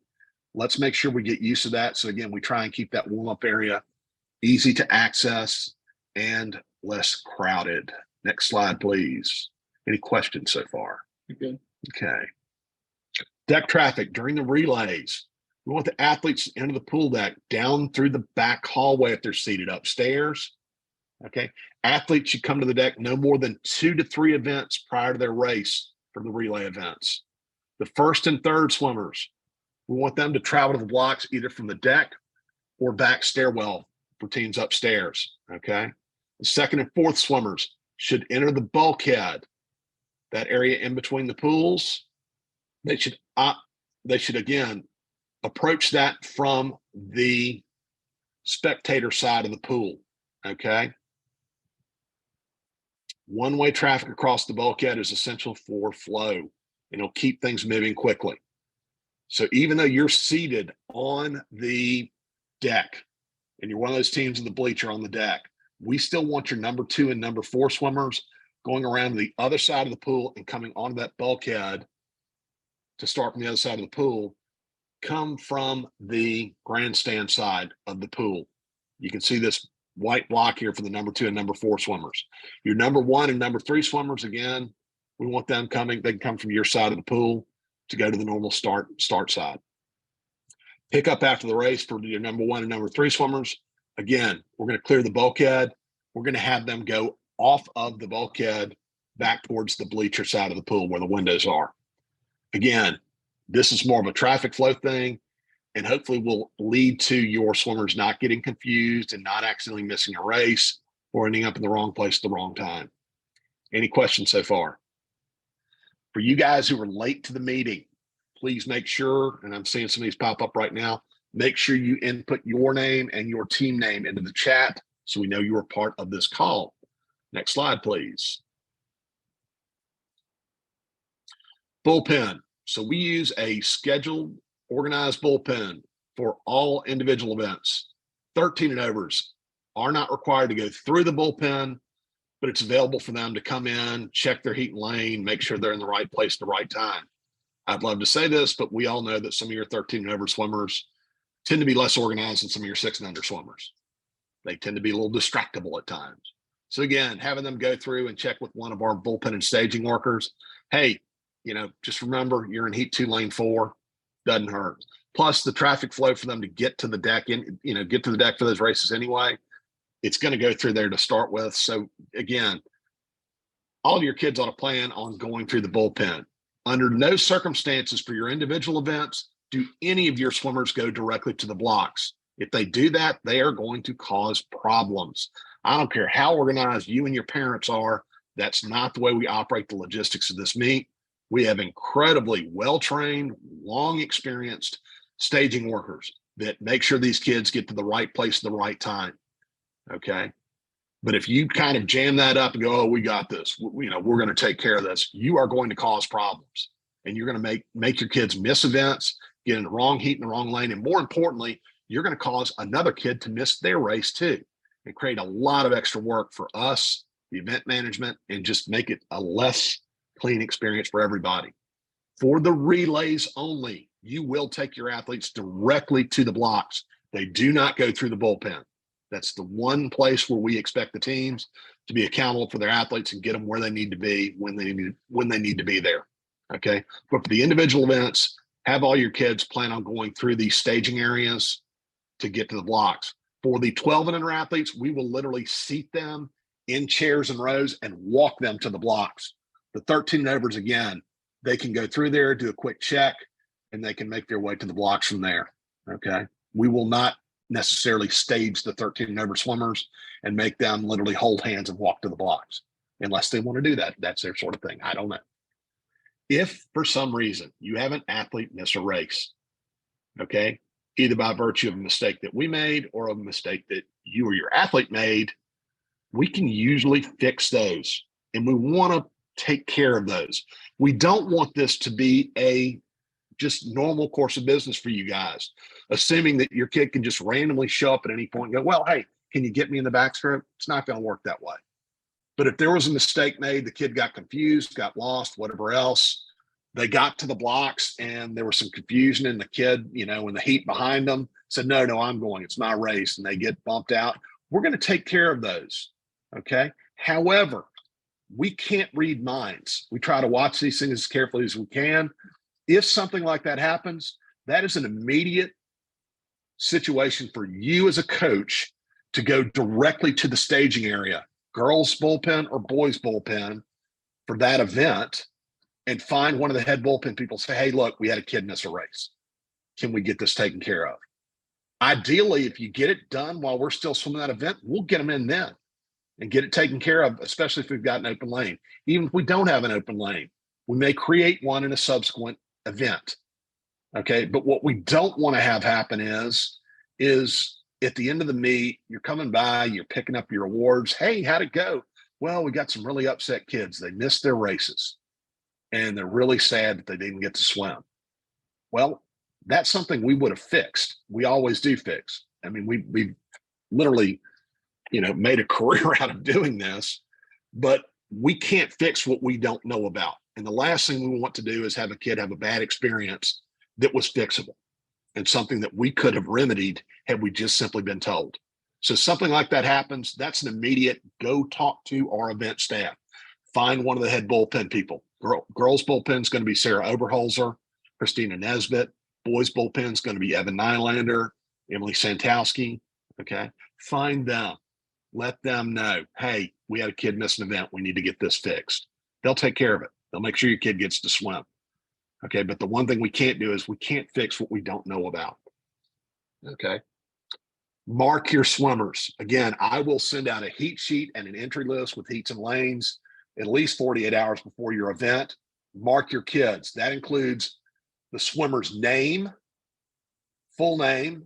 Let's make sure we get used to that. So again, we try and keep that warm-up area easy to access and less crowded. Next slide, please. Any questions so far? Good. Okay. Deck traffic during the relays. We want the athletes to enter the pool deck down through the back hallway if they're seated upstairs. Okay. Athletes should come to the deck no more than 2 to 3 events prior to their race for the relay events. The first and third swimmers, we want them to travel to the blocks either from the deck or back stairwell for teams upstairs, okay? The second and fourth swimmers should enter the bulkhead, that area in between the pools. They should again approach that from the spectator side of the pool, okay? One-way traffic across the bulkhead is essential for flow, and it'll keep things moving quickly. So even though you're seated on the deck and you're one of those teams in the bleacher on the deck, we still want your number 2 and number 4 swimmers going around to the other side of the pool and coming onto that bulkhead to start from the other side of the pool, come from the grandstand side of the pool. You can see this white block here for the number 2 and number 4 swimmers. Your number 1 and number 3 swimmers, again, we want them coming. They can come from your side of the pool to go to the normal start side. Pick up after the race for your number 1 and number 3 swimmers. Again, we're going to clear the bulkhead. We're going to have them go off of the bulkhead back towards the bleacher side of the pool where the windows are. Again, this is more of a traffic flow thing, and hopefully will lead to your swimmers not getting confused and not accidentally missing a race or ending up in the wrong place at the wrong time. Any questions so far? For you guys who are late to the meeting, please make sure, and I'm seeing some of these pop up right now, make sure you input your name and your team name into the chat so we know you are part of this call. Next slide, please. Bullpen. So we use a scheduled, organized bullpen for all individual events. 13 and overs are not required to go through the bullpen, but it's available for them to come in, check their heat and lane, make sure they're in the right place at the right time. I'd love to say this, but we all know that some of your 13 and over swimmers tend to be less organized than some of your 6 and under swimmers. They tend to be a little distractible at times. So again, having them go through and check with one of our bullpen and staging workers, hey, just remember you're in heat 2, lane 4, doesn't hurt. Plus the traffic flow for them to get to the deck get to the deck for those races anyway, it's going to go through there to start with. So again, all of your kids ought to plan on going through the bullpen. Under no circumstances for your individual events do any of your swimmers go directly to the blocks. If they do that, they are going to cause problems. I don't care how organized you and your parents are. That's not the way we operate the logistics of this meet. We have incredibly well-trained, long-experienced staging workers that make sure these kids get to the right place at the right time. Okay. But if you kind of jam that up and go, oh, we got this, we're going to take care of this, you are going to cause problems. And you're going to make your kids miss events, get in the wrong heat in the wrong lane. And more importantly, you're going to cause another kid to miss their race too and create a lot of extra work for us, the event management, and just make it a less clean experience for everybody. For the relays only, you will take your athletes directly to the blocks. They do not go through the bullpen. That's the one place where we expect the teams to be accountable for their athletes and get them where they need to be when they need to be there. Okay. But for the individual events, have all your kids plan on going through these staging areas to get to the blocks. For the 12 and under athletes, we will literally seat them in chairs and rows and walk them to the blocks. The 13 and overs, again, they can go through there, do a quick check, and they can make their way to the blocks from there. Okay. We will not necessarily stage the 13 and over swimmers and make them literally hold hands and walk to the blocks unless they want to do that. That's their sort of thing. I don't know. If for some reason you have an athlete miss a race, okay, either by virtue of a mistake that we made or a mistake that you or your athlete made, we can usually fix those, and we want to take care of those. We don't want this to be a just normal course of business for you guys, assuming that your kid can just randomly show up at any point and go, well, hey, can you get me in the backstroke? It's not going to work that way. But if there was a mistake made, the kid got confused, got lost, whatever else, they got to the blocks and there was some confusion, and the kid, in the heat behind them said, no, I'm going, it's my race, and they get bumped out. We're going to take care of those. Okay. However, we can't read minds. We try to watch these things as carefully as we can. If something like that happens, that is an immediate situation for you as a coach to go directly to the staging area, girls bullpen or boys bullpen for that event, and find one of the head bullpen people, say, hey, look, we had a kid miss a race. Can we get this taken care of? Ideally, if you get it done while we're still swimming that event, we'll get them in then and get it taken care of, especially if we've got an open lane. Even if we don't have an open lane, we may create one in a subsequent event. Okay. But what we don't want to have happen is at the end of the meet, you're coming by, you're picking up your awards. Hey, how'd it go? Well, we got some really upset kids. They missed their races and they're really sad that they didn't get to swim. Well, that's something we would have fixed. We always do fix. I mean, we literally, made a career out of doing this, but we can't fix what we don't know about. And the last thing we want to do is have a kid have a bad experience that was fixable and something that we could have remedied had we just simply been told. So something like that happens, that's an immediate go talk to our event staff. Find one of the head bullpen people. Girls bullpen is going to be Sarah Oberholzer, Christina Nesbitt. Boys bullpen is going to be Evan Nylander, Emily Santowski. Okay. Find them. Let them know, hey, we had a kid miss an event. We need to get this fixed. They'll take care of it. They'll make sure your kid gets to swim. Okay. But the one thing we can't do is we can't fix what we don't know about. Okay. Mark your swimmers. Again, I will send out a heat sheet and an entry list with heats and lanes at least 48 hours before your event. Mark your kids. That includes the swimmer's name, full name,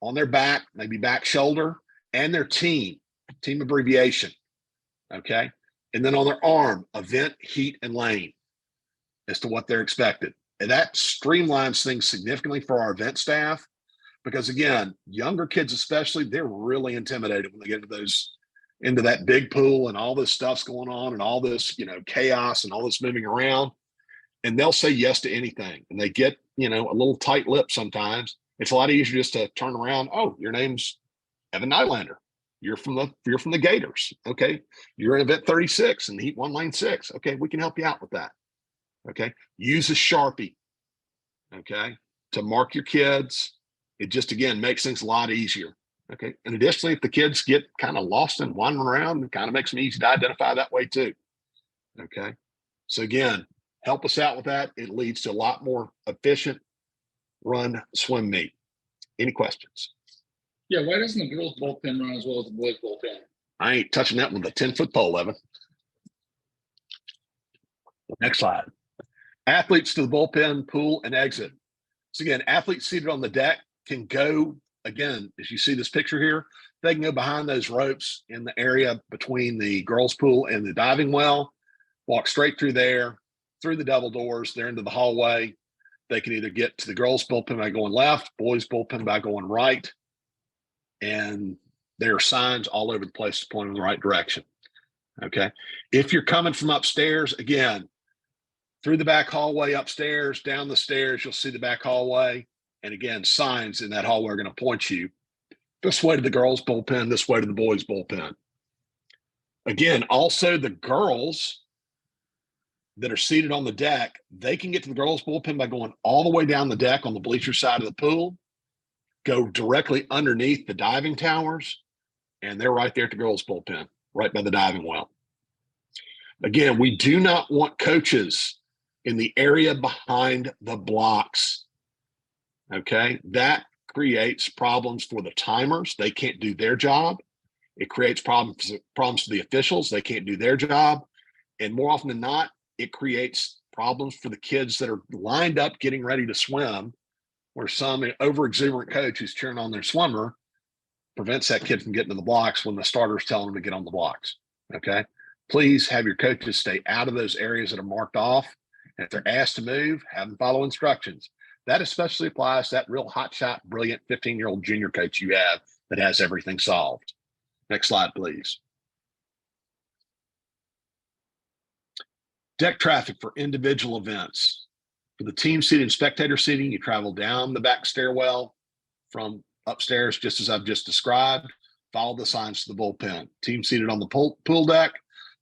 on their back, maybe back shoulder, and their team abbreviation. Okay. And then on their arm, event, heat, and lane as to what they're expected. And that streamlines things significantly for our event staff. Because again, younger kids especially, they're really intimidated when they get into that big pool and all this stuff's going on and all this, chaos and all this moving around. And they'll say yes to anything. And they get, a little tight lip sometimes. It's a lot easier just to turn around. Oh, your name's Evan Nylander. You're from the Gators. Okay. You're in event 36 and heat 1 lane 6. Okay, we can help you out with that. Okay. Use a Sharpie. Okay. To mark your kids. It just, again, makes things a lot easier. Okay. And additionally, if the kids get kind of lost and wandering around, it kind of makes them easy to identify that way too. Okay. So again, help us out with that. It leads to a lot more efficient run swim meet. Any questions? Yeah, why doesn't the girls' bullpen run as well as the boys' bullpen? I ain't touching that with a 10-foot pole, Evan. Next slide. Athletes to the bullpen, pool, and exit. So again, athletes seated on the deck can go, again, as you see this picture here, they can go behind those ropes in the area between the girls' pool and the diving well, walk straight through there, through the double doors, they're into the hallway. They can either get to the girls' bullpen by going left, boys' bullpen by going right. And there are signs all over the place to point in the right direction. Okay. If you're coming from upstairs, again, through the back hallway upstairs, down the stairs, you'll see the back hallway. And again, signs in that hallway are going to point you this way to the girls' bullpen, this way to the boys' bullpen. Again, also the girls that are seated on the deck, they can get to the girls' bullpen by going all the way down the deck on the bleacher side of the pool, go directly underneath the diving towers, and they're right there at the girls' bullpen, right by the diving well. Again, we do not want coaches in the area behind the blocks. Okay, that creates problems for the timers. They can't do their job. It creates problems for the officials. They can't do their job. And more often than not, it creates problems for the kids that are lined up getting ready to swim, where some over-exuberant coach who's cheering on their swimmer prevents that kid from getting to the blocks when the starter's telling them to get on the blocks. Okay, please have your coaches stay out of those areas that are marked off. And if they're asked to move, have them follow instructions. That especially applies to that real hotshot, brilliant 15-year-old junior coach you have that has everything solved. Next slide, please. Deck traffic for individual events. For the team seating and spectator seating, you travel down the back stairwell from upstairs, just as I've just described. Follow the signs to the bullpen. Team seated on the pool deck.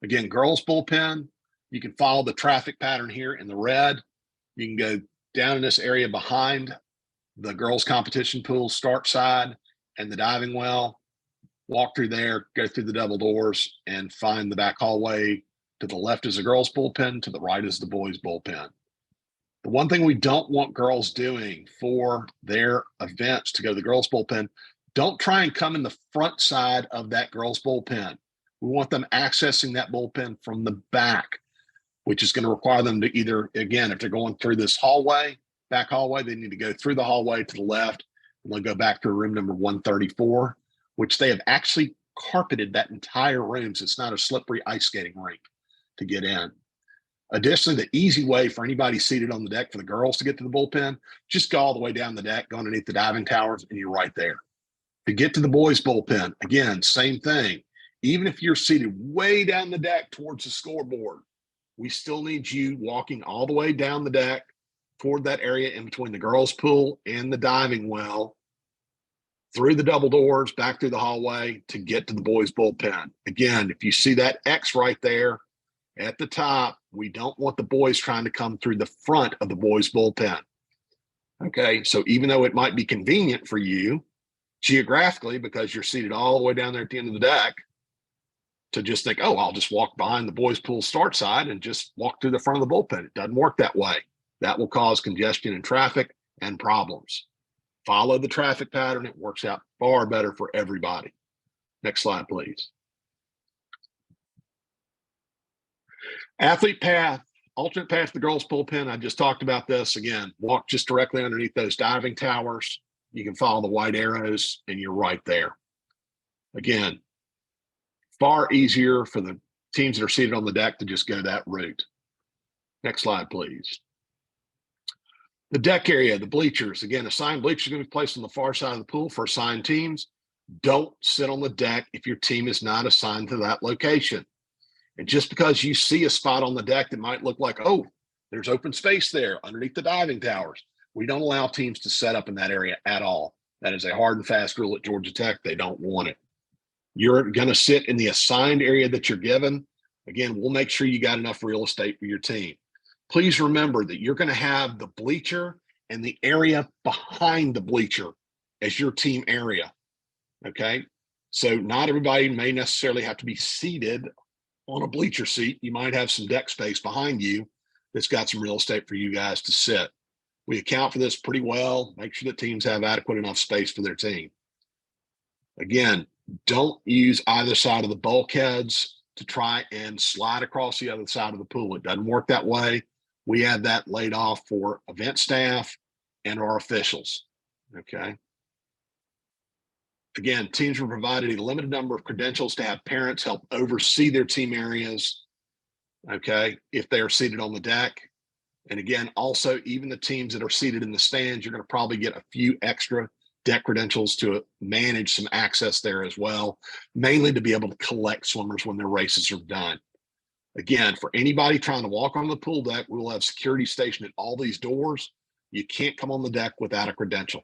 Again, girls' bullpen. You can follow the traffic pattern here in the red. You can go down in this area behind the girls' competition pool start side and the diving well. Walk through there, go through the double doors, and find the back hallway. To the left is the girls' bullpen. To the right is the boys' bullpen. The one thing we don't want girls doing for their events to go to the girls' bullpen, don't try and come in the front side of that girls' bullpen. We want them accessing that bullpen from the back, which is going to require them to either, again, if they're going through this hallway, back hallway, they need to go through the hallway to the left, and they'll go back to room number 134, which they have actually carpeted that entire room, so it's not a slippery ice skating rink to get in. Additionally, the easy way for anybody seated on the deck for the girls to get to the bullpen, just go all the way down the deck, go underneath the diving towers, and you're right there. To get to the boys' bullpen, again, same thing. Even if you're seated way down the deck towards the scoreboard, we still need you walking all the way down the deck toward that area in between the girls' pool and the diving well, through the double doors, back through the hallway to get to the boys' bullpen. Again, if you see that X right there at the top, we don't want the boys trying to come through the front of the boys' bullpen. Okay, so even though it might be convenient for you geographically because you're seated all the way down there at the end of the deck, to just think, oh, I'll just walk behind the boys' pool start side and just walk through the front of the bullpen. It doesn't work that way. That will cause congestion in traffic and problems. Follow the traffic pattern. It works out far better for everybody. Next slide, please. Athlete path, alternate path to the girls' bullpen. I just talked about this. Again, walk just directly underneath those diving towers. You can follow the white arrows, and you're right there. Again, far easier for the teams that are seated on the deck to just go that route. Next slide, please. The deck area, the bleachers. Again, assigned bleachers are going to be placed on the far side of the pool for assigned teams. Don't sit on the deck if your team is not assigned to that location. And just because you see a spot on the deck that might look like, oh, there's open space there underneath the diving towers, we don't allow teams to set up in that area at all. That is a hard and fast rule at Georgia Tech. They don't want it. You're going to sit in the assigned area that you're given. Again, we'll make sure you got enough real estate for your team. Please remember that you're going to have the bleacher and the area behind the bleacher as your team area. Okay. So not everybody may necessarily have to be seated on a bleacher seat. You might have some deck space behind you that's got some real estate for you guys to sit. We account for this pretty well. Make sure that teams have adequate enough space for their team. Again, don't use either side of the bulkheads to try and slide across the other side of the pool. It doesn't work that way. We have that laid off for event staff and our officials. Okay. Again, teams were provided a limited number of credentials to have parents help oversee their team areas. Okay. If they are seated on the deck. And again, also, even the teams that are seated in the stands, you're going to probably get a few extra deck credentials to manage some access there as well, mainly to be able to collect swimmers when their races are done. Again, for anybody trying to walk on the pool deck, we will have security stationed at all these doors. You can't come on the deck without a credential.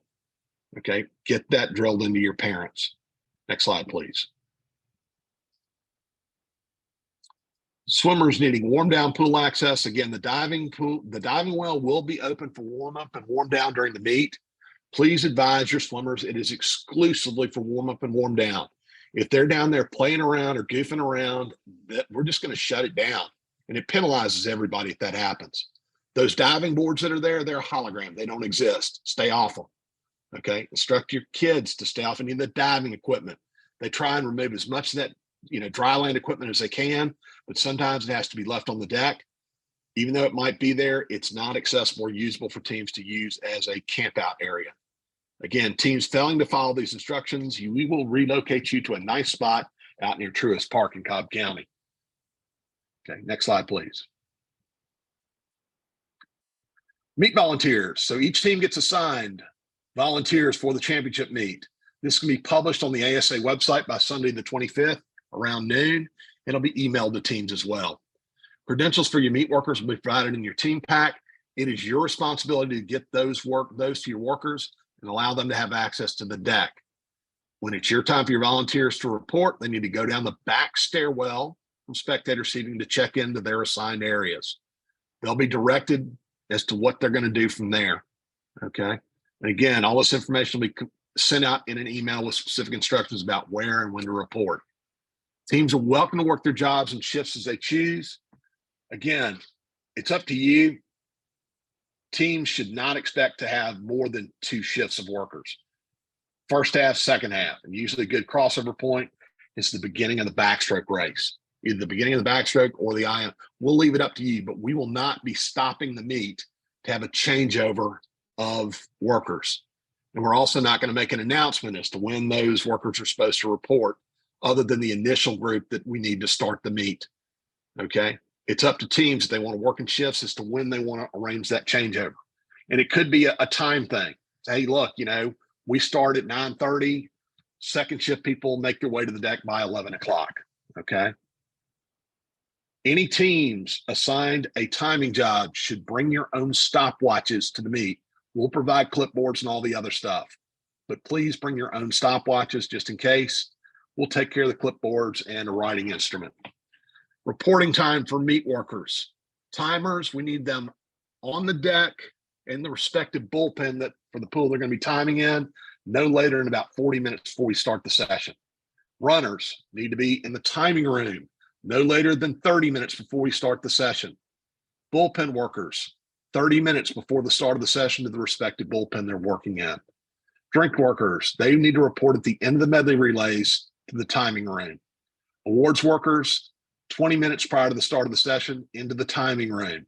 Okay, get that drilled into your parents. Next slide, please. Swimmers needing warm down pool access. Again, the diving well will be open for warm up and warm down during the meet. Please advise your swimmers it is exclusively for warm up and warm down. If they're down there playing around or goofing around, we're just going to shut it down. And it penalizes everybody if that happens. Those diving boards that are there, they're a hologram. They don't exist. Stay off them. Okay. Instruct your kids to stay off any of the diving equipment. They try and remove as much of that, dry land equipment as they can, but sometimes it has to be left on the deck. Even though it might be there, it's not accessible or usable for teams to use as a camp out area. Again, teams failing to follow these instructions, we will relocate you to a nice spot out near Truist Park in Cobb County. Okay, next slide, please. Meet volunteers. So each team gets assigned volunteers for the championship meet. This can be published on the ASA website by Sunday the 25th around noon. It'll be emailed to teams as well. Credentials for your meet workers will be provided in your team pack. It is your responsibility to get those to your workers and allow them to have access to the deck. When it's your time for your volunteers to report, they need to go down the back stairwell from spectator seating to check into their assigned areas. They'll be directed as to what they're going to do from there. Okay. And again, all this information will be sent out in an email with specific instructions about where and when to report. Teams are welcome to work their jobs and shifts as they choose. Again, it's up to you teams should not expect to have more than 2 shifts of workers. First half, second half, and usually a good crossover point is the beginning of the backstroke race, either the beginning of the backstroke or the IM. We'll leave it up to you, but we will not be stopping the meet to have a changeover of workers. And we're also not going to make an announcement as to when those workers are supposed to report, other than the initial group that we need to start the meet. Okay. It's up to teams if they want to work in shifts as to when they want to arrange that changeover. And it could be a time thing. Hey, look, we start at 9:30. Second shift people make their way to the deck by 11 o'clock. Okay. Any teams assigned a timing job should bring your own stopwatches to the meet. We'll provide clipboards and all the other stuff, but please bring your own stopwatches just in case. We'll take care of the clipboards and a writing instrument. Reporting time for meet workers. Timers, we need them on the deck in the respective bullpen that for the pool they're going to be timing in, no later than about 40 minutes before we start the session. Runners need to be in the timing room no later than 30 minutes before we start the session. Bullpen workers, 30 minutes before the start of the session to the respective bullpen they're working in. Drink workers, they need to report at the end of the medley relays to the timing room. Awards workers, 20 minutes prior to the start of the session into the timing room.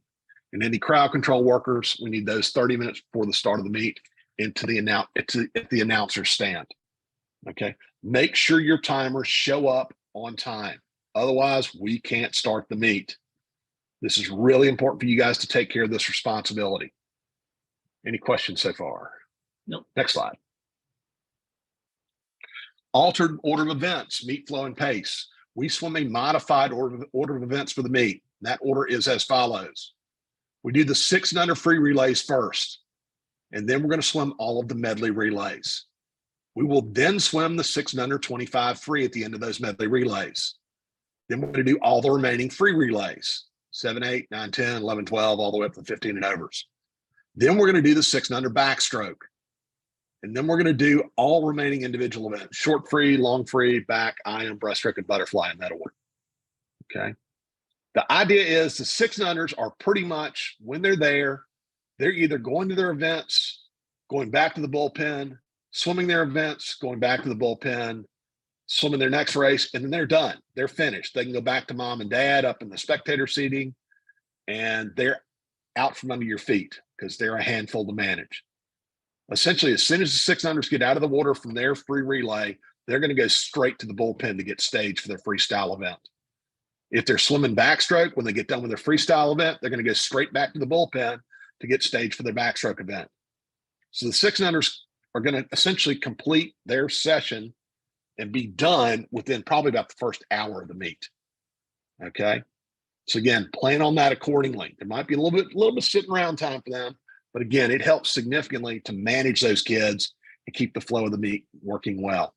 And any crowd control workers, we need those 30 minutes before the start of the meet into the announcer's stand. Okay. Make sure your timers show up on time. Otherwise, we can't start the meet. This is really important for you guys to take care of this responsibility. Any questions so far? Nope. Next slide. Altered order of events, meet flow and pace. We swim a modified order of events for the meet. That order is as follows. We do the 6 and under free relays first, and then we're going to swim all of the medley relays. We will then swim the 6 and under 25 free at the end of those medley relays. Then we're going to do all the remaining free relays, 7, 8, 9, 10, 11, 12, all the way up to 15 and overs. Then we're going to do the 6 and under backstroke. And then we're going to do all remaining individual events, short free, long free, back, IM, breaststroke, and butterfly in that order. Okay. The idea is the 6 and unders are pretty much, when they're there, they're either going to their events, going back to the bullpen, swimming their events, going back to the bullpen, swimming their next race, and then they're done. They're finished. They can go back to mom and dad up in the spectator seating, and they're out from under your feet because they're a handful to manage. Essentially, as soon as the 6 unders get out of the water from their free relay, they're going to go straight to the bullpen to get staged for their freestyle event. If they're swimming backstroke, when they get done with their freestyle event, they're going to go straight back to the bullpen to get staged for their backstroke event. So the 6 unders are going to essentially complete their session and be done within probably about the first hour of the meet. Okay. So again, plan on that accordingly. There might be a little bit sitting around time for them, but again, it helps significantly to manage those kids and keep the flow of the meet working well.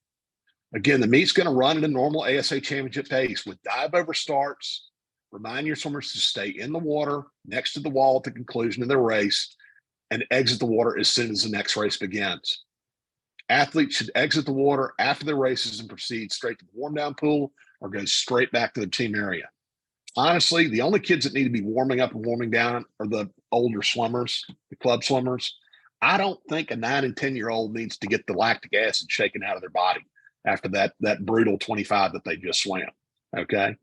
Again, the meet's going to run at a normal ASA championship pace with dive over starts. Remind your swimmers to stay in the water next to the wall at the conclusion of their race and exit the water as soon as the next race begins. Athletes should exit the water after their races and proceed straight to the warm down pool or go straight back to the team area. Honestly, the only kids that need to be warming up and warming down are the older swimmers, the club swimmers. I don't think a 9 and 10-year-old needs to get the lactic acid shaken out of their body after that brutal 25 that they just swam. Okay.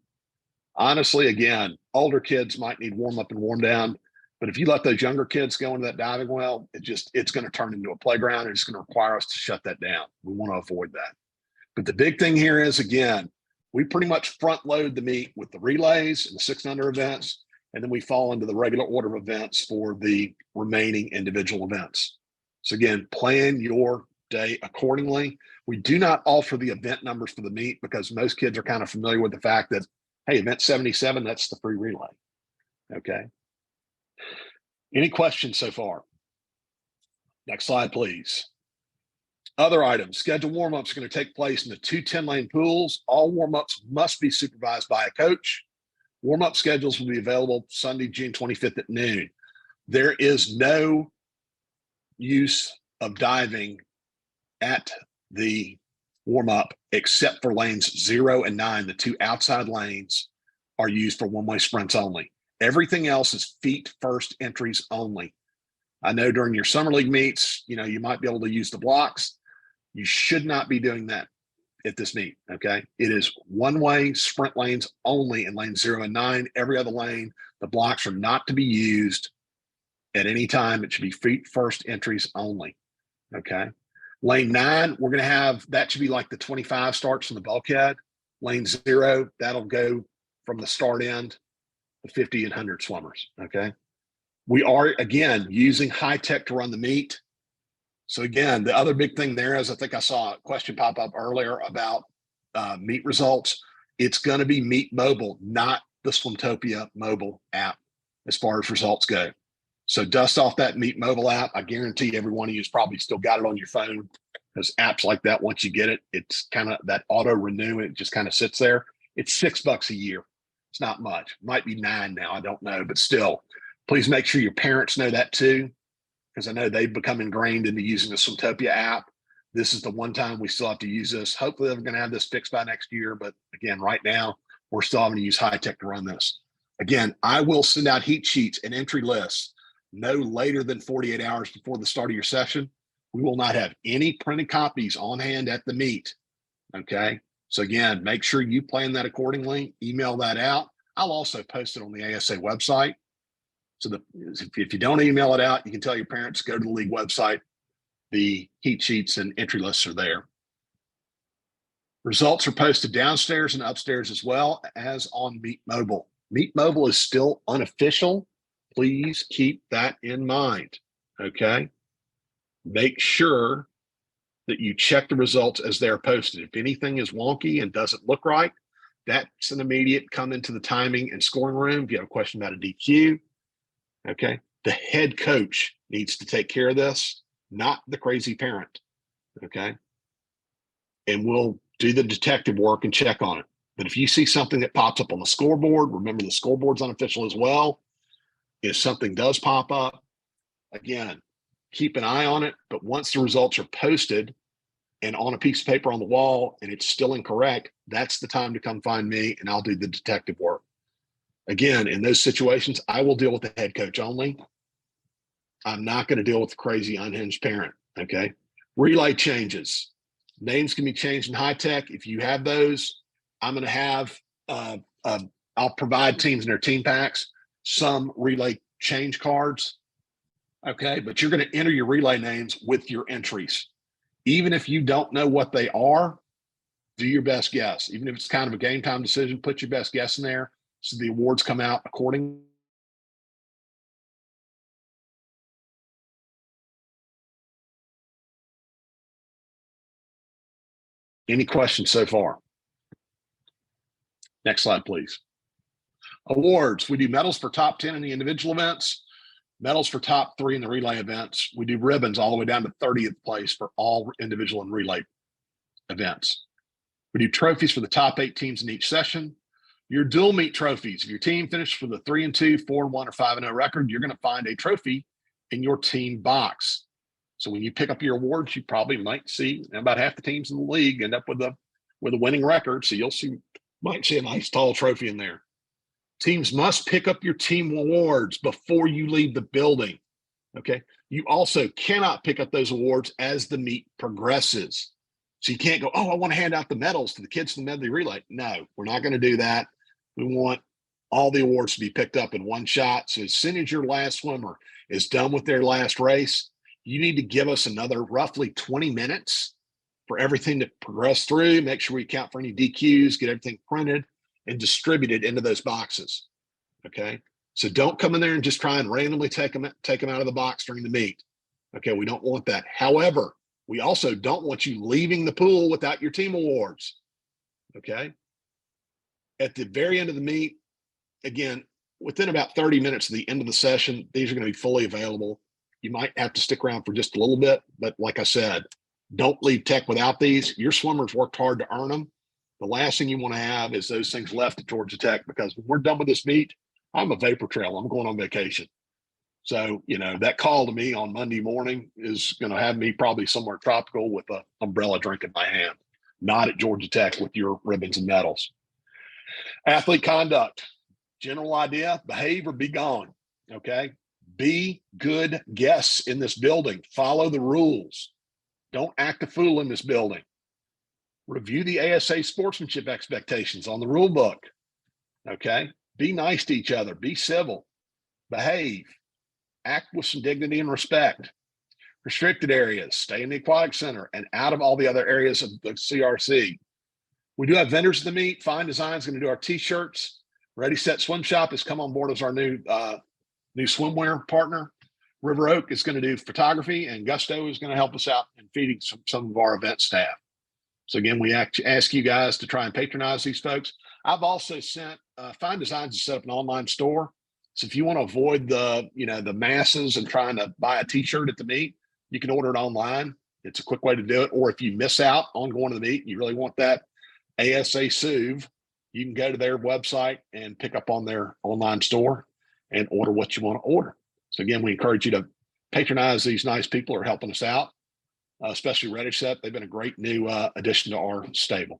Honestly, again, older kids might need warm up and warm down, but if you let those younger kids go into that diving well, it's going to turn into a playground and it's going to require us to shut that down. We want to avoid that. But the big thing here is, again, we pretty much front load the meet with the relays and the 6 and under events, and then we fall into the regular order of events for the remaining individual events. So again, plan your day accordingly. We do not alter the event numbers for the meet because most kids are kind of familiar with the fact that, hey, event 77, that's the free relay. Okay. Any questions so far? Next slide, please. Other items, scheduled warm-ups are going to take place in the 2 10-lane pools. All warm-ups must be supervised by a coach. Warm-up schedules will be available Sunday, June 25th at noon. There is no use of diving at the warm-up except for lanes 0 and 9. The 2 outside lanes are used for one-way sprints only. Everything else is feet first entries only. I know during your summer league meets, you might be able to use the blocks. You should not be doing that at this meet. Okay. It is one-way sprint lanes only in lanes 0 and 9. Every other lane, the blocks are not to be used at any time. It should be feet first entries only. Okay. Lane 9, we're going to have, that should be like the 25 starts from the bulkhead. Lane 0, that'll go from the start end, the 50 and 100 swimmers. Okay. We are, again, using high tech to run the meet. So again, the other big thing there is, I think I saw a question pop up earlier about meet results. It's going to be Meet Mobile, not the Swimtopia mobile app as far as results go. So dust off that Meet Mobile app. I guarantee every one of you has probably still got it on your phone, because apps like that, once you get it, it's kind of that auto renew. It just kind of sits there. It's $6 a year. It's not much. Might be $9 now. I don't know, but still, please make sure your parents know that too, because I know they've become ingrained into using the Swimtopia app. This is the one time we still have to use this. Hopefully, they're going to have this fixed by next year. But again, right now, we're still having to use high tech to run this. Again, I will send out heat sheets and entry lists no later than 48 hours before the start of your session. We will not have any printed copies on hand at the meet. Okay. So again, make sure you plan that accordingly. Email that out. I'll also post it on the ASA website. So if you don't email it out, you can tell your parents, go to the league website. The heat sheets and entry lists are there. Results are posted downstairs and upstairs as well as on Meet Mobile. Meet Mobile is still unofficial. Please keep that in mind. Okay. Make sure that you check the results as they're posted. If anything is wonky and doesn't look right, that's an immediate come into the timing and scoring room. If you have a question about a DQ, okay, the head coach needs to take care of this, not the crazy parent. Okay. And we'll do the detective work and check on it. But if you see something that pops up on the scoreboard, remember the scoreboard's unofficial as well. If something does pop up, again, keep an eye on it. But once the results are posted and on a piece of paper on the wall and it's still incorrect, that's the time to come find me and I'll do the detective work. Again, in those situations, I will deal with the head coach only. I'm not going to deal with the crazy unhinged parent. Okay. Relay changes. Names can be changed in high tech. If you have those, I'm going to have, I'll provide teams in their team packs some relay change cards. Okay. But you're going to enter your relay names with your entries. Even if you don't know what they are, do your best guess. Even if it's kind of a game time decision, put your best guess in there so the awards come out accordingly. Any questions so far? Next slide, please. Awards. We do medals for top 10 in the individual events, medals for top 3 in the relay events. We do ribbons all the way down to 30th place for all individual and relay events. We do trophies for the top 8 teams in each session. Your dual meet trophies. If your team finished for the 3-2, 4-1, or 5-0 record, you're going to find a trophy in your team box. So when you pick up your awards, you probably might see about half the teams in the league end up with a winning record. So might see a nice tall trophy in there. Teams must pick up your team awards before you leave the building. Okay. You also cannot pick up those awards as the meet progresses. So you can't go, oh, I want to hand out the medals to the kids in the medley relay. No, we're not going to do that. We want all the awards to be picked up in one shot. So as soon as your last swimmer is done with their last race, you need to give us another roughly 20 minutes for everything to progress through. Make sure we account for any DQs, get everything printed and distributed into those boxes. Okay. So don't come in there and just try and randomly take them out of the box during the meet. Okay. We don't want that. However, we also don't want you leaving the pool without your team awards. Okay. At the very end of the meet, again, within about 30 minutes of the end of the session, these are going to be fully available. You might have to stick around for just a little bit, but like I said, don't leave tech without these. Your swimmers worked hard to earn them. The last thing you want to have is those things left at Georgia Tech, because when we're done with this meet, I'm a vapor trail. I'm going on vacation. So, that call to me on Monday morning is going to have me probably somewhere tropical with an umbrella drink in my hand, not at Georgia Tech with your ribbons and medals. Athlete conduct. General idea, behave or be gone. Okay. Be good guests in this building. Follow the rules. Don't act a fool in this building. Review the ASA sportsmanship expectations on the rule book. Okay. Be nice to each other. Be civil. Behave. Act with some dignity and respect. Restricted areas, stay in the aquatic center and out of all the other areas of the CRC. We do have vendors at the meet. Fine Design is going to do our t-shirts. Ready Set Swim Shop has come on board as our new swimwear partner. River Oak is going to do photography, and Gusto is going to help us out in feeding some of our event staff. So again, we ask you guys to try and patronize these folks. I've also sent Fine Designs to set up an online store. So if you want to avoid the masses and trying to buy a t-shirt at the meet, you can order it online. It's a quick way to do it. Or if you miss out on going to the meet and you really want that ASA SUV, you can go to their website and pick up on their online store and order what you want to order. So again, we encourage you to patronize these nice people who are helping us out, especially Ready Set. They've been a great new addition to our stable.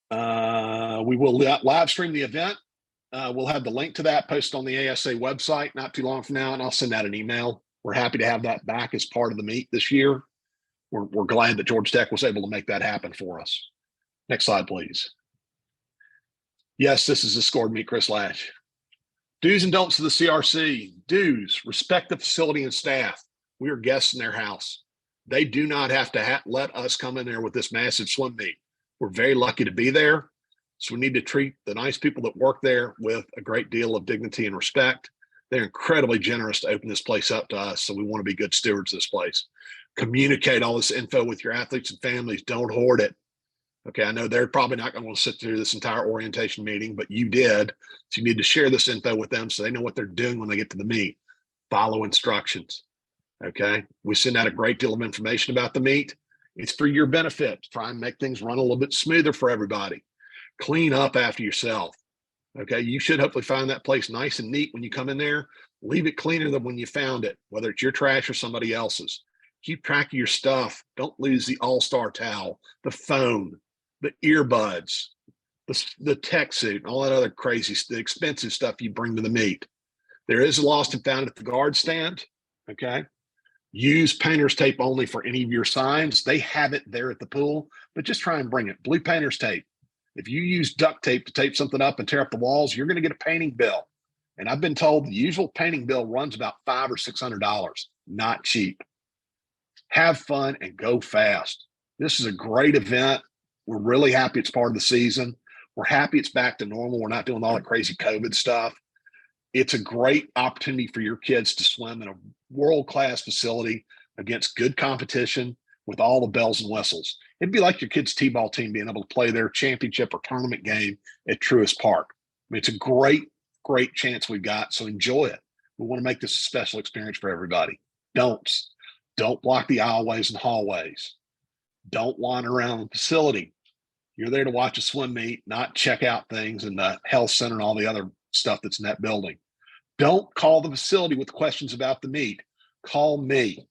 We will live stream the event. We'll have the link to that posted on the ASA website not too long from now, and I'll send out an email. We're happy to have that back as part of the meet this year. We're glad that Georgia Tech was able to make that happen for us. Next slide, please. Yes, this is a scored meet, Chris Lash. Do's and don'ts of the CRC. Do's, respect the facility and staff. We are guests in their house. They do not have to let us come in there with this massive swim meet. We're very lucky to be there. So we need to treat the nice people that work there with a great deal of dignity and respect. They're incredibly generous to open this place up to us. So we want to be good stewards of this place. Communicate all this info with your athletes and families. Don't hoard it. Okay, I know they're probably not going to want to sit through this entire orientation meeting, but you did. So you need to share this info with them so they know what they're doing when they get to the meet. Follow instructions. Okay, we send out a great deal of information about the meet. It's for your benefit. Try and make things run a little bit smoother for everybody. Clean up after yourself. Okay, you should hopefully find that place nice and neat when you come in there. Leave it cleaner than when you found it, whether it's your trash or somebody else's. Keep track of your stuff. Don't lose the all-star towel, the phone, the earbuds, the tech suit, and all that other crazy, the expensive stuff you bring to the meet. There is a lost and found at the guard stand. Okay. Use painter's tape only for any of your signs. They have it there at the pool, but just try and bring it. Blue painter's tape. If you use duct tape to tape something up and tear up the walls, you're going to get a painting bill. And I've been told the usual painting bill runs about $500 or $600. Not cheap. Have fun and go fast. This is a great event. We're really happy it's part of the season. We're happy it's back to normal. We're not doing all that crazy COVID stuff. It's a great opportunity for your kids to swim in a world-class facility against good competition with all the bells and whistles. It'd be like your kids' t-ball team being able to play their championship or tournament game at Truist Park. I mean, it's a great, great chance we've got, so enjoy it. We want to make this a special experience for everybody. Don't block the aisleways and hallways. Don't wander around the facility. You're there to watch a swim meet, not check out things in the health center and all the other stuff that's in that building. Don't call the facility with questions about the meet. Call me.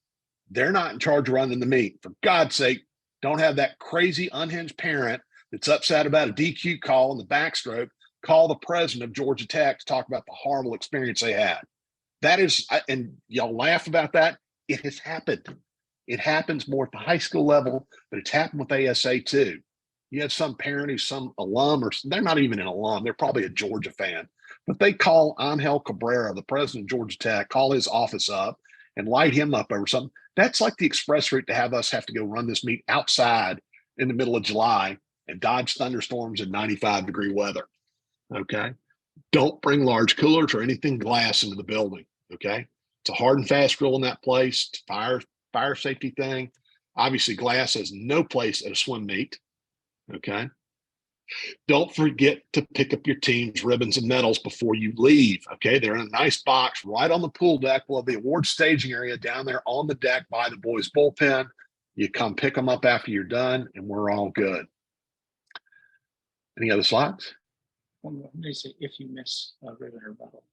They're not in charge of running the meet. For God's sake, don't have that crazy unhinged parent that's upset about a DQ call in the backstroke call the president of Georgia Tech to talk about the horrible experience they had. That is, and y'all laugh about that. It has happened. It happens more at the high school level, but it's happened with ASA too. You have some parent who's some alum, or they're not even an alum, they're probably a Georgia fan, but they call Angel Cabrera, the president of Georgia Tech, call his office up and light him up over something. That's like the express route to have us have to go run this meet outside in the middle of July and dodge thunderstorms and 95-degree weather. Okay. Don't bring large coolers or anything glass into the building. Okay. It's a hard and fast rule in that place. It's fire safety thing. Obviously, glass has no place at a swim meet. Okay. Don't forget to pick up your team's ribbons and medals before you leave. Okay. They're in a nice box right on the pool deck. We'll have the award staging area down there on the deck by the boys' bullpen. You come pick them up after you're done, and we're all good. Any other slides? They say if you miss a ribbon or medal.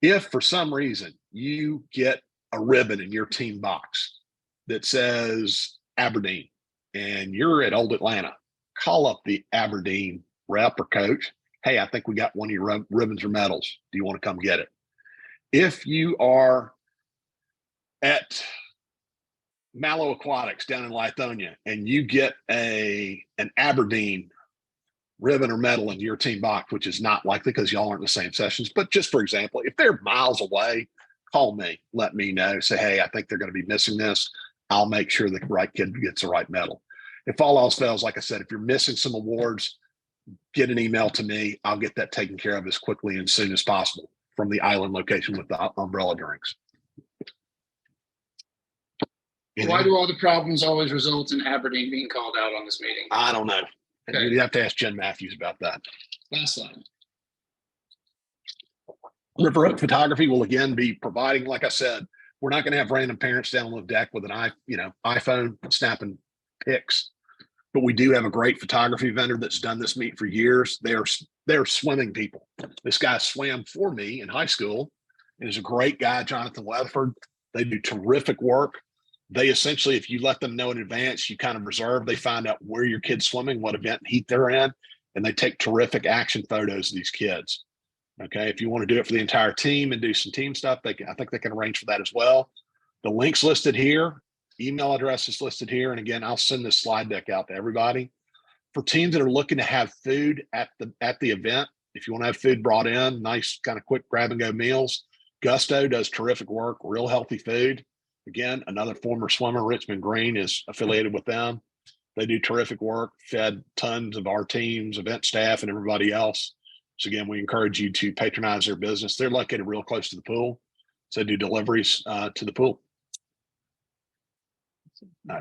If for some reason you get a ribbon in your team box that says Aberdeen and you're at Old Atlanta, call up the Aberdeen rep or coach hey, I think we got one of your ribbons or medals. Do you want to come get it? If you are at Mallow Aquatics down in Lithonia and you get an Aberdeen ribbon or medal in your team box, which is not likely because y'all aren't in the same sessions, but just for example, if they're miles away, call me, let me know, say, hey, I think they're going to be missing this. I'll make sure the right kid gets the right medal. If all else fails, like I said, if you're missing some awards, get an email to me. I'll get that taken care of as quickly and soon as possible from the island location with the umbrella drinks. Why do all the problems always result in Aberdeen being called out on this meeting? I don't know. Okay. You'd have to ask Jen Matthews about that. Last slide. River Oak Photography will again be providing, like I said, we're not going to have random parents down on the deck with an iPhone snapping pics, but we do have a great photography vendor that's done this meet for years. They're swimming people. This guy swam for me in high school and is a great guy, Jonathan Weatherford. They do terrific work. They essentially, if you let them know in advance, you kind of reserve, they find out where your kid's swimming, what event and heat they're in, and they take terrific action photos of these kids. Okay. If you want to do it for the entire team and do some team stuff, I think they can arrange for that as well. The link's listed here. Email address is listed here. And again, I'll send this slide deck out to everybody. For teams that are looking to have food at the event, if you want to have food brought in, nice kind of quick grab and go meals, Gusto does terrific work, real healthy food. Again, another former swimmer, Richmond Green, is affiliated with them. They do terrific work, fed tons of our teams, event staff, and everybody else. So again, we encourage you to patronize their business. They're located real close to the pool, so they do deliveries to the pool. I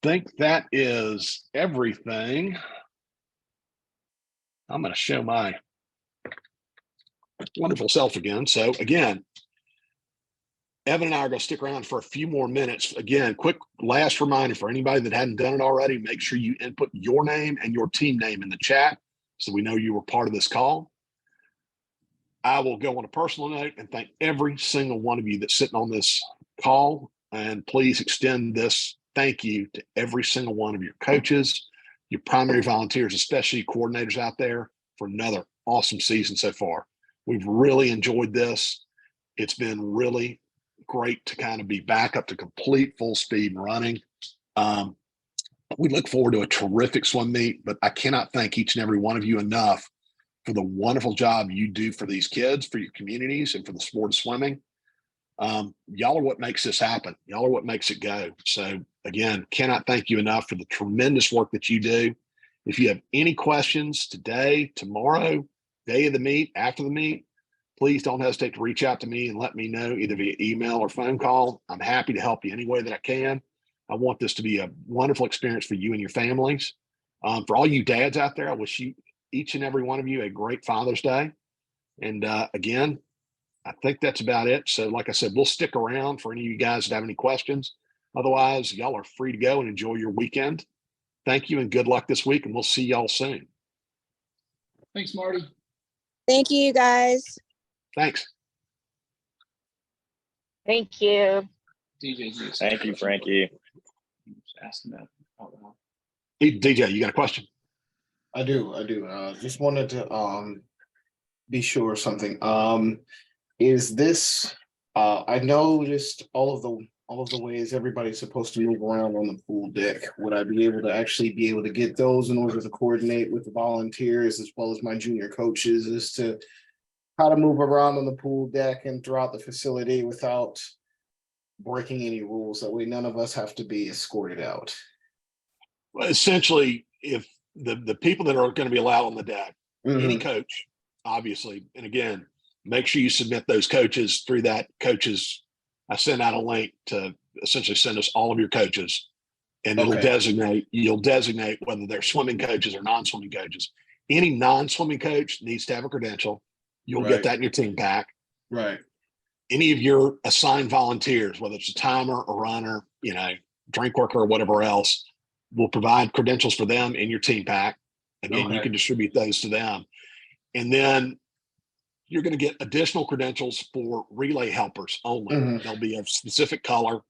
think that is everything. I'm going to show my wonderful self again. So again, Evan and I are going to stick around for a few more minutes. Again, quick last reminder for anybody that hadn't done it already, make sure you input your name and your team name in the chat so we know you were part of this call. I will go on a personal note and thank every single one of you that's sitting on this call. And please extend this thank you to every single one of your coaches, your primary volunteers, especially coordinators out there, for another awesome season so far. We've really enjoyed this. It's been really great to kind of be back up to complete full speed and running. We look forward to a terrific swim meet, but I cannot thank each and every one of you enough for the wonderful job you do for these kids, for your communities, and for the sport of swimming. Y'all are what makes this happen. Y'all are what makes it go. So again, cannot thank you enough for the tremendous work that you do. If you have any questions today, tomorrow, day of the meet, after the meet, please don't hesitate to reach out to me and let me know either via email or phone call. I'm happy to help you any way that I can. I want this to be a wonderful experience for you and your families. For all you dads out there, I wish you, each and every one of you, a great Father's Day. And again, I think that's about it. So like I said, we'll stick around for any of you guys that have any questions. Otherwise, y'all are free to go and enjoy your weekend. Thank you and good luck this week, and we'll see y'all soon. Thanks, Marty. Thank you, guys. Thanks. Thank you. DJ. Thank you, Frankie. Asking that out loud. Hey, DJ, you got a question? I do. Just wanted to be sure of something. Is this I noticed all of the ways everybody's supposed to move around on the pool deck. Would I be able to get those in order to coordinate with the volunteers as well as my junior coaches as to how to move around on the pool deck and throughout the facility without breaking any rules? That way none of us have to be escorted out. Well, essentially, if the people that are going to be allowed on the deck, any Mhm. coach, obviously, and again, make sure you submit those coaches through that coaches. I sent out a link to essentially send us all of your coaches, and it'll Okay. you'll designate whether they're swimming coaches or non-swimming coaches. Any non-swimming coach needs to have a credential. You'll get Right. that in your team pack. Right. Any of your assigned volunteers, whether it's a timer, a runner, drink worker or whatever else, will provide credentials for them in your team pack. Again, you Okay. can distribute those to them. And then you're going to get additional credentials for relay helpers only. Mhm. They'll be of specific color.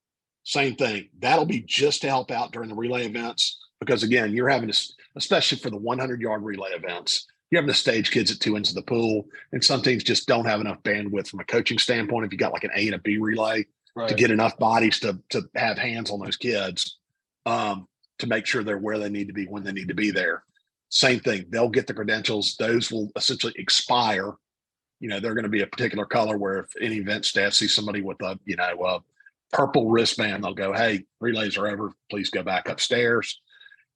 Same thing. That'll be just to help out during the relay events, because again, you're having to, especially for the 100-yard relay events, you're having to stage kids at two ends of the pool, and some teams just don't have enough bandwidth from a coaching standpoint. If you got like an A and a B relay to get enough bodies to have hands on those kids, to make sure they're where they need to be when they need to be there. Same thing. They'll get the credentials. Those will essentially expire. They're going to be a particular color where if any event staff sees somebody with a purple wristband, they'll go, hey, relays are over. Please go back upstairs.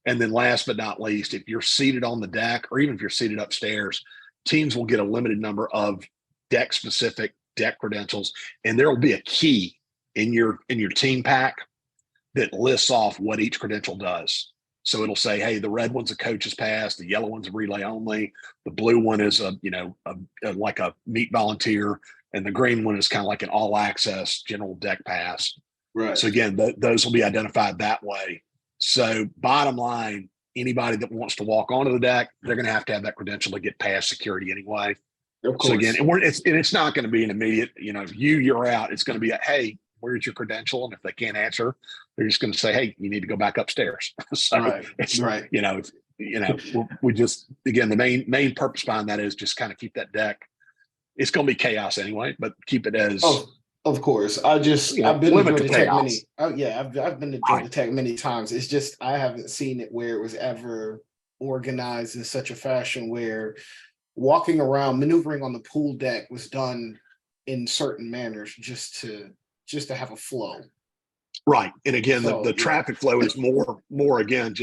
And then last but not least, if you're seated on the deck, or even if you're seated upstairs, teams will get a limited number of deck specific deck credentials. And there will be a key in your team pack that lists off what each credential does. So it'll say, hey, the red one's a coach's pass, the yellow one's a relay only, the blue one is like a meet volunteer, and the green one is kind of like an all access general deck pass. Right. So again, those will be identified that way. So bottom line, anybody that wants to walk onto the deck, they're going to have that credential to get past security anyway. Of course. So again, it's not going to be an immediate, you're out. It's going to be hey, where's your credential? And if they can't answer, they're just going to say, hey, you need to go back upstairs. So right. We just, again, the main purpose behind that is just kind of keep that deck. It's going to be chaos anyway, but keep it as. Oh, of course. I've been to Georgia Tech many. I've been to Georgia Tech many times. It's just I haven't seen it where it was ever organized in such a fashion where walking around, maneuvering on the pool deck was done in certain manners just to have a flow. Right. And again, the traffic flow is more again,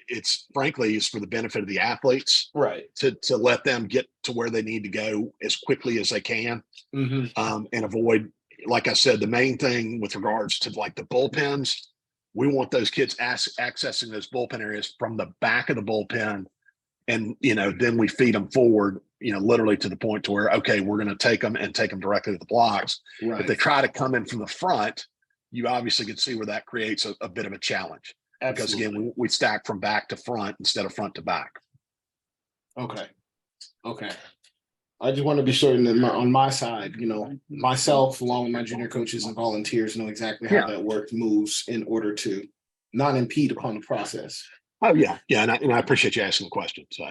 it's frankly for the benefit of the athletes, right? To let them get to where they need to go as quickly as they can, and avoid, like I said, the main thing with regards to like the bullpens, we want those kids accessing those bullpen areas from the back of the bullpen. And, then we feed them forward, literally to the point to where, okay, we're going to take them directly to the blocks. Right. If they try to come in from the front, you obviously can see where that creates a bit of a challenge. Absolutely. Because again, we stack from back to front instead of front to back. Okay. I just want to be sure that on my side, myself, along with my junior coaches and volunteers, know exactly how that work moves in order to not impede upon the process. Oh yeah. And I appreciate you asking the question. So.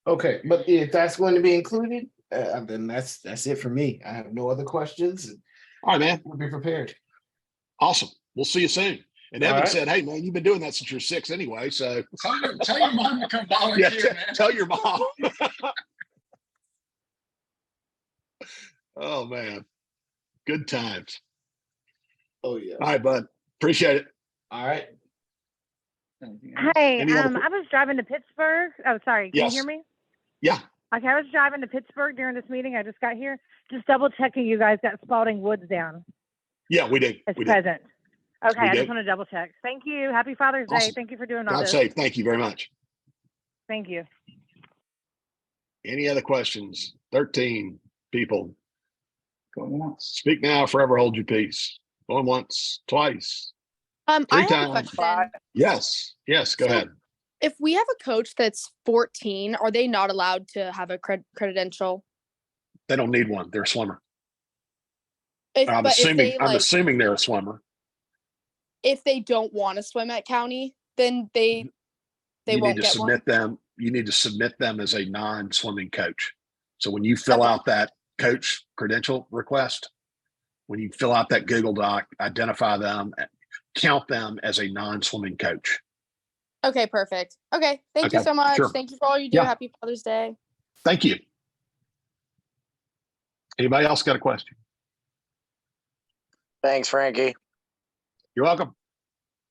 Okay. But if that's going to be included, then that's it for me. I have no other questions. All right, man. We'll be prepared. Awesome. We'll see you soon. And Evan said, hey, man, you've been doing that since you're 6 anyway. So tell your mom to come volunteer, man. Tell your mom. Oh, man. Good times. Oh, yeah. All right, bud. Appreciate it. All right. Hey, I was driving to Pittsburgh. Oh, sorry. Can you hear me? Yeah. Okay, I was driving to Pittsburgh during this meeting. I just got here. Just double checking you guys got Spalding Woods down. Yeah, we did. As present. Okay, I just want to double check. Thank you. Happy Father's Day. Thank you for doing all this. God save. Thank you very much. Thank you. Any other questions? 13 people. Going once. Speak now, forever hold your peace. Going once, twice. I have times. a question. Yes, go ahead. If we have a coach that's 14, are they not allowed to have a credential? They don't need one. They're a swimmer. I'm assuming they're a swimmer. If they don't want to swim at county, then they won't get one. You need to submit them as a non-swimming coach. So when you fill out that coach credential request, when you fill out that Google Doc, identify them, count them as a non-swimming coach. Okay, perfect. Okay, thank you so much. Sure. Thank you for all you do. Yeah. Happy Father's Day. Thank you. Anybody else got a question? Thanks, Frankie. You're welcome.